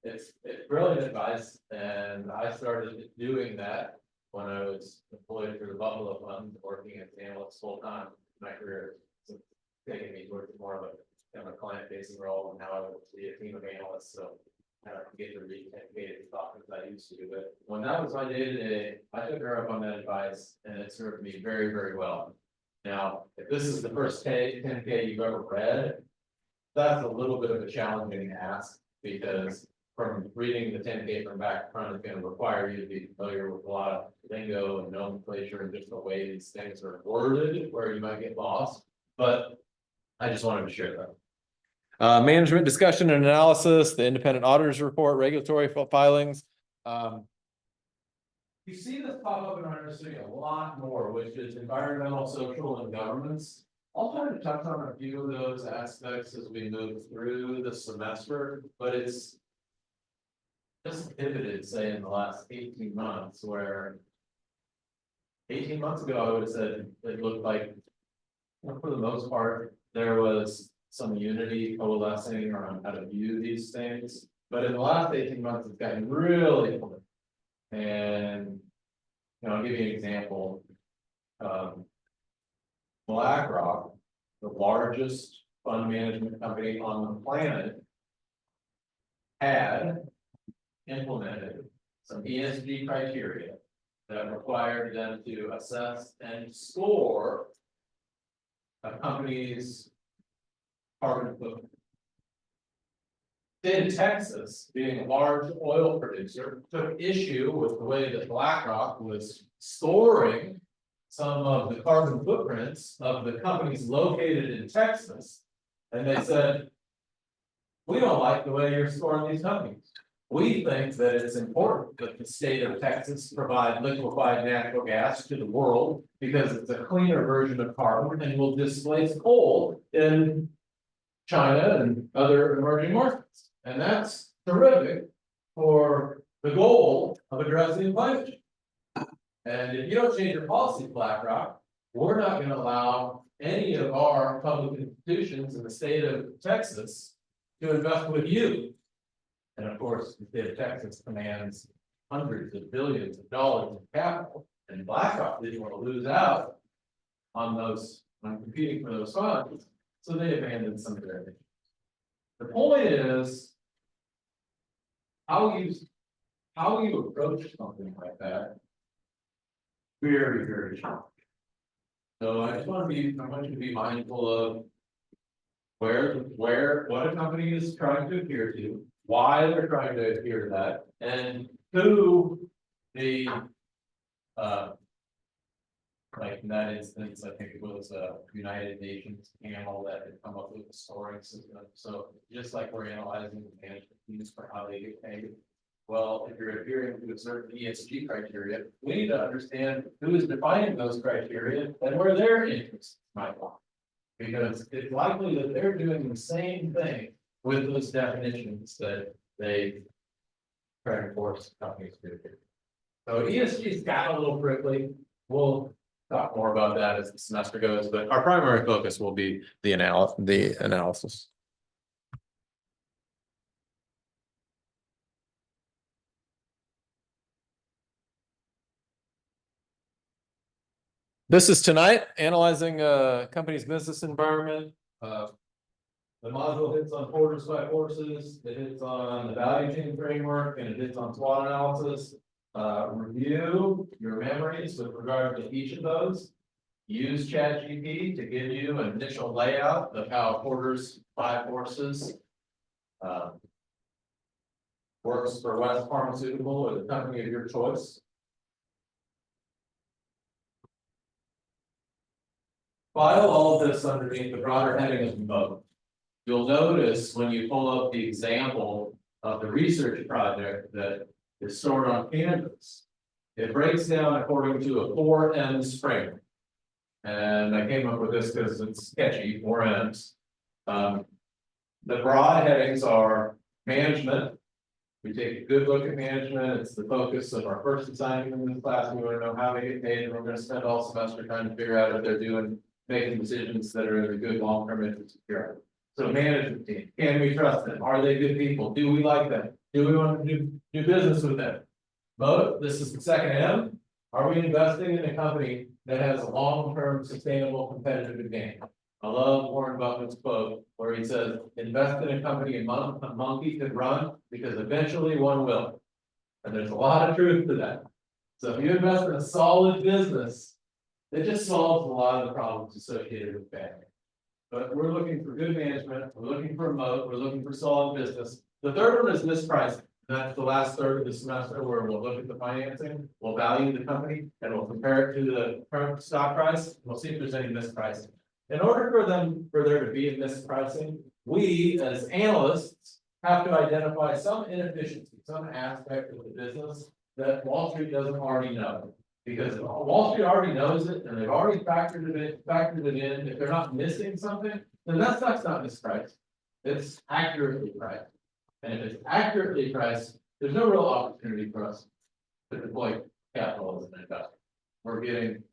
It's brilliant advice, and I started doing that when I was employed through the Buffalo Fund, working as an analyst full time in my career. So taking me towards more of a kind of a client facing role, and now I would be a team of analysts, so I don't get to read 10K as often as I used to. But when that was my day to day, I took her up on that advice, and it served me very, very well. Now, if this is the first 10K you've ever read, that's a little bit of a challenging ask, because from reading the 10K from back to front is going to require you to be familiar with a lot of lingo and nomenclature and just the way these things are worded, where you might get lost. But I just wanted to share that. Management discussion and analysis, the independent auditors report, regulatory filings. You see this pop up in our industry a lot more, which is environmental, social, and governance. I'll try to touch on a few of those aspects as we move through the semester, but it's just pivoted, say, in the last 18 months, where 18 months ago, I would have said it looked like, for the most part, there was some unity coalescing around how to view these things. But in the last 18 months, it's gotten really cool. And I'll give you an example. BlackRock, the largest fund management company on the planet, had implemented some ESG criteria that required them to assess and score a company's carbon footprint. State of Texas, being a large oil producer, took issue with the way that BlackRock was scoring some of the carbon footprints of the companies located in Texas. And they said, we don't like the way you're scoring these companies. We think that it's important that the state of Texas provide liquefied natural gas to the world, because it's a cleaner version of carbon and will displace coal in China and other emerging markets. And that's terrific for the goal of addressing climate change. And if you don't change your policy, BlackRock, we're not going to allow any of our public institutions in the state of Texas to invest with you. And of course, the state of Texas commands hundreds of billions of dollars of capital, and Blackhawk didn't want to lose out on those, on competing for those funds, so they abandoned some of their issues. The point is, how you approach something like that. Very, very challenging. So I just want you to be mindful of what a company is trying to adhere to, why they're trying to adhere to that, and who the, like in that instance, I think it was a United Nations panel that had come up with a scoring system. So just like we're analyzing the management teams for how they get paid. Well, if you're adhering to a certain ESG criteria, we need to understand who is defining those criteria and where their interests might lie. Because it's likely that they're doing the same thing with those definitions that they try to force companies to do. So ESG's got a little prickly. We'll talk more about that as the semester goes, but Our primary focus will be the analysis. This is tonight, analyzing a company's business environment. the module hits on Porter's by horses, it hits on the value chain framework, and it hits on SWOT analysis. Review your memories with regard to each of those. Use ChatGPT to give you an initial layout of how Porter's 5 horses works for West Pharmaceutical or the company of your choice. File all of this underneath the broader heading of both. You'll notice when you pull up the example of the research project that is stored on Canvas, it breaks down according to a 4 M's framework. And I came up with this because it's sketchy, 4 M's. The broad headings are management. We take a good look at management. It's the focus of our first assignment in this class. We want to know how they get paid, and we're going to spend all semester trying to figure out if they're making decisions that are in the good long-term interest of Europe. So management team, can we trust them? Are they good people? Do we like them? Do we want to do business with them? Motive, this is the second M. Are we investing in a company that has a long-term sustainable competitive advantage? I love Warren Buffett's quote where he says, invest in a company a monkey could run because eventually one will. And there's a lot of truth to that. So if you invest in a solid business, it just solves a lot of the problems associated with banking. But we're looking for good management, we're looking for a moat, we're looking for solid business. The third one is mispricing. That's the last third of the semester where we'll look at the financing, we'll value the company, and we'll compare it to the current stock price. We'll see if there's any mispricing. In order for there to be a mispricing, we as analysts have to identify some inefficiency, some aspect of the business that Wall Street doesn't already know. Because Wall Street already knows it and they've already factored it in. If they're not missing something, then that stuff's not mispriced. It's accurately priced. And if it's accurately priced, there's no real opportunity for us to deploy capital as an investor. We're getting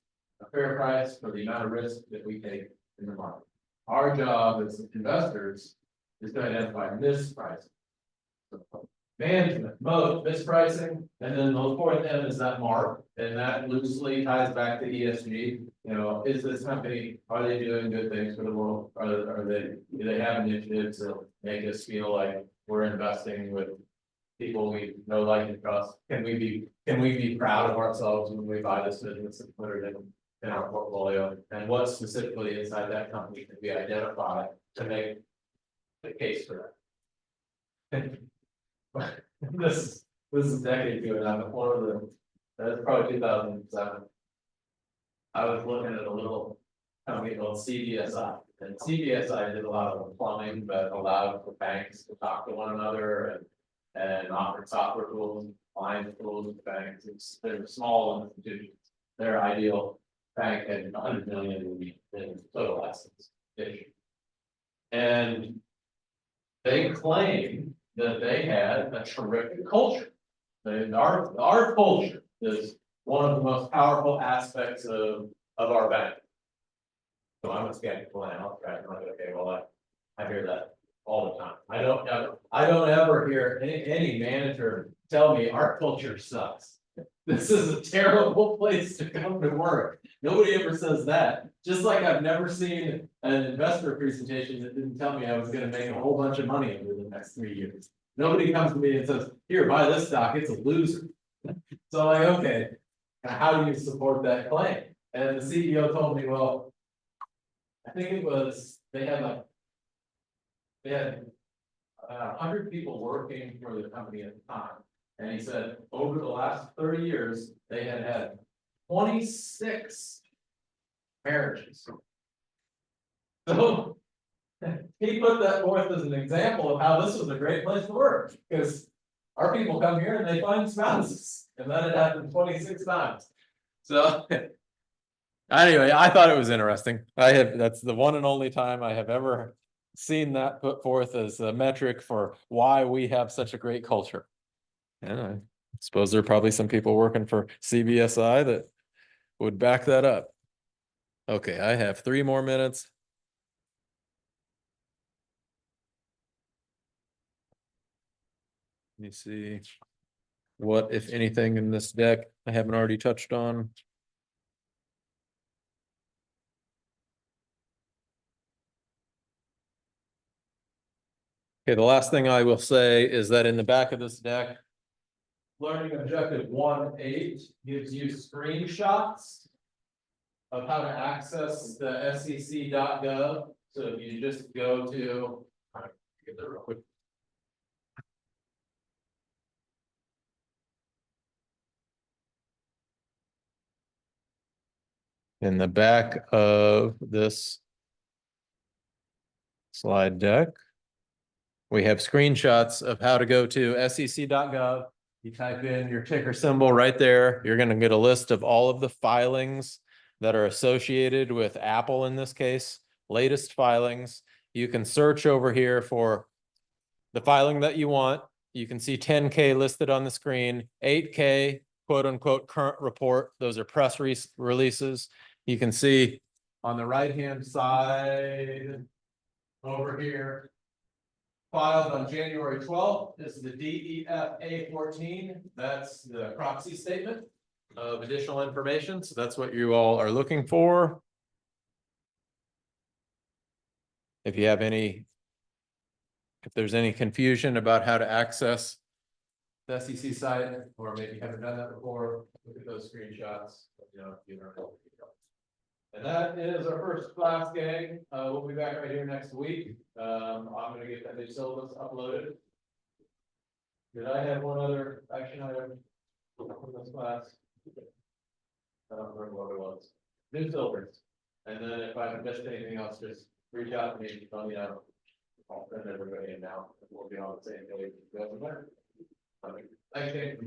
a fair price for the amount of risk that we take in the market. Our job as investors is to identify mispricing. Management, moat, mispricing, and then the fourth M is that mark, and that loosely ties back to ESG. You know, is this company, are they doing good things for the world? Do they have initiatives that make us feel like we're investing with people we know, like, and trust? Can we be proud of ourselves when we buy this business and put it in our portfolio? And what specifically inside that company can we identify to make the case for that? This is a decade ago, and I'm one of them. That's probably 2007. I was looking at a little company called CBSI, and CBSI did a lot of the plumbing that allowed for banks to talk to one another and offered software tools, client tools to banks. They're small institutions. Their ideal bank had 100 million in total assets issued, and they claim that they had a terrific culture. Our culture is one of the most powerful aspects of our bank. So I'm a skeptical analyst, right? I'm like, okay, well, I hear that all the time. I don't ever hear any manager tell me our culture sucks. This is a terrible place to come to work. Nobody ever says that. Just like I've never seen an investor presentation that didn't tell me I was gonna make a whole bunch of money over the next 3 years. Nobody comes to me and says, here, buy this stock, it's a loser. So I'm like, okay, how do you support that claim? And the CEO told me, well, I think it was, they had 100 people working for the company at the time. And he said, over the last 30 years, they had 26 marriages. So he put that forth as an example of how this was a great place to work, because our people come here and they find spouses, and then it happened 26 times. So anyway, I thought it was interesting. That's the one and only time I have ever seen that put forth as a metric for why we have such a great culture. And I suppose there are probably some people working for CBSI that would back that up. Okay, I have 3 more minutes. Let me see what, if anything, in this deck I haven't already touched on. Okay, the last thing I will say is that in the back of this deck, learning objective 1.8 gives you screenshots of how to access the sec.gov. So if you just go to, get there real quick. In the back of this slide deck, we have screenshots of how to go to sec.gov. You type in your ticker symbol right there. You're going to get a list of all of the filings that are associated with Apple in this case, latest filings. You can search over here for the filing that you want. You can see 10K listed on the screen, 8K, quote unquote, current report. Those are press releases. You can see on the right-hand side over here, filed on January 12th. This is the DEF A14. That's the proxy statement of additional information. So that's what you all are looking for. If you have any, if there's any confusion about how to access the SEC site, or maybe you haven't done that before, look at those screenshots. And that is our first class, gang. We'll be back right here next week. I'm gonna get that new syllabus uploaded. Did I have one other action item from this class? I don't remember what it was. New syllabus. And then if I missed anything else, just reach out to me, let me know. I'll send everybody in now. We'll be on the same page. Go from there. I think,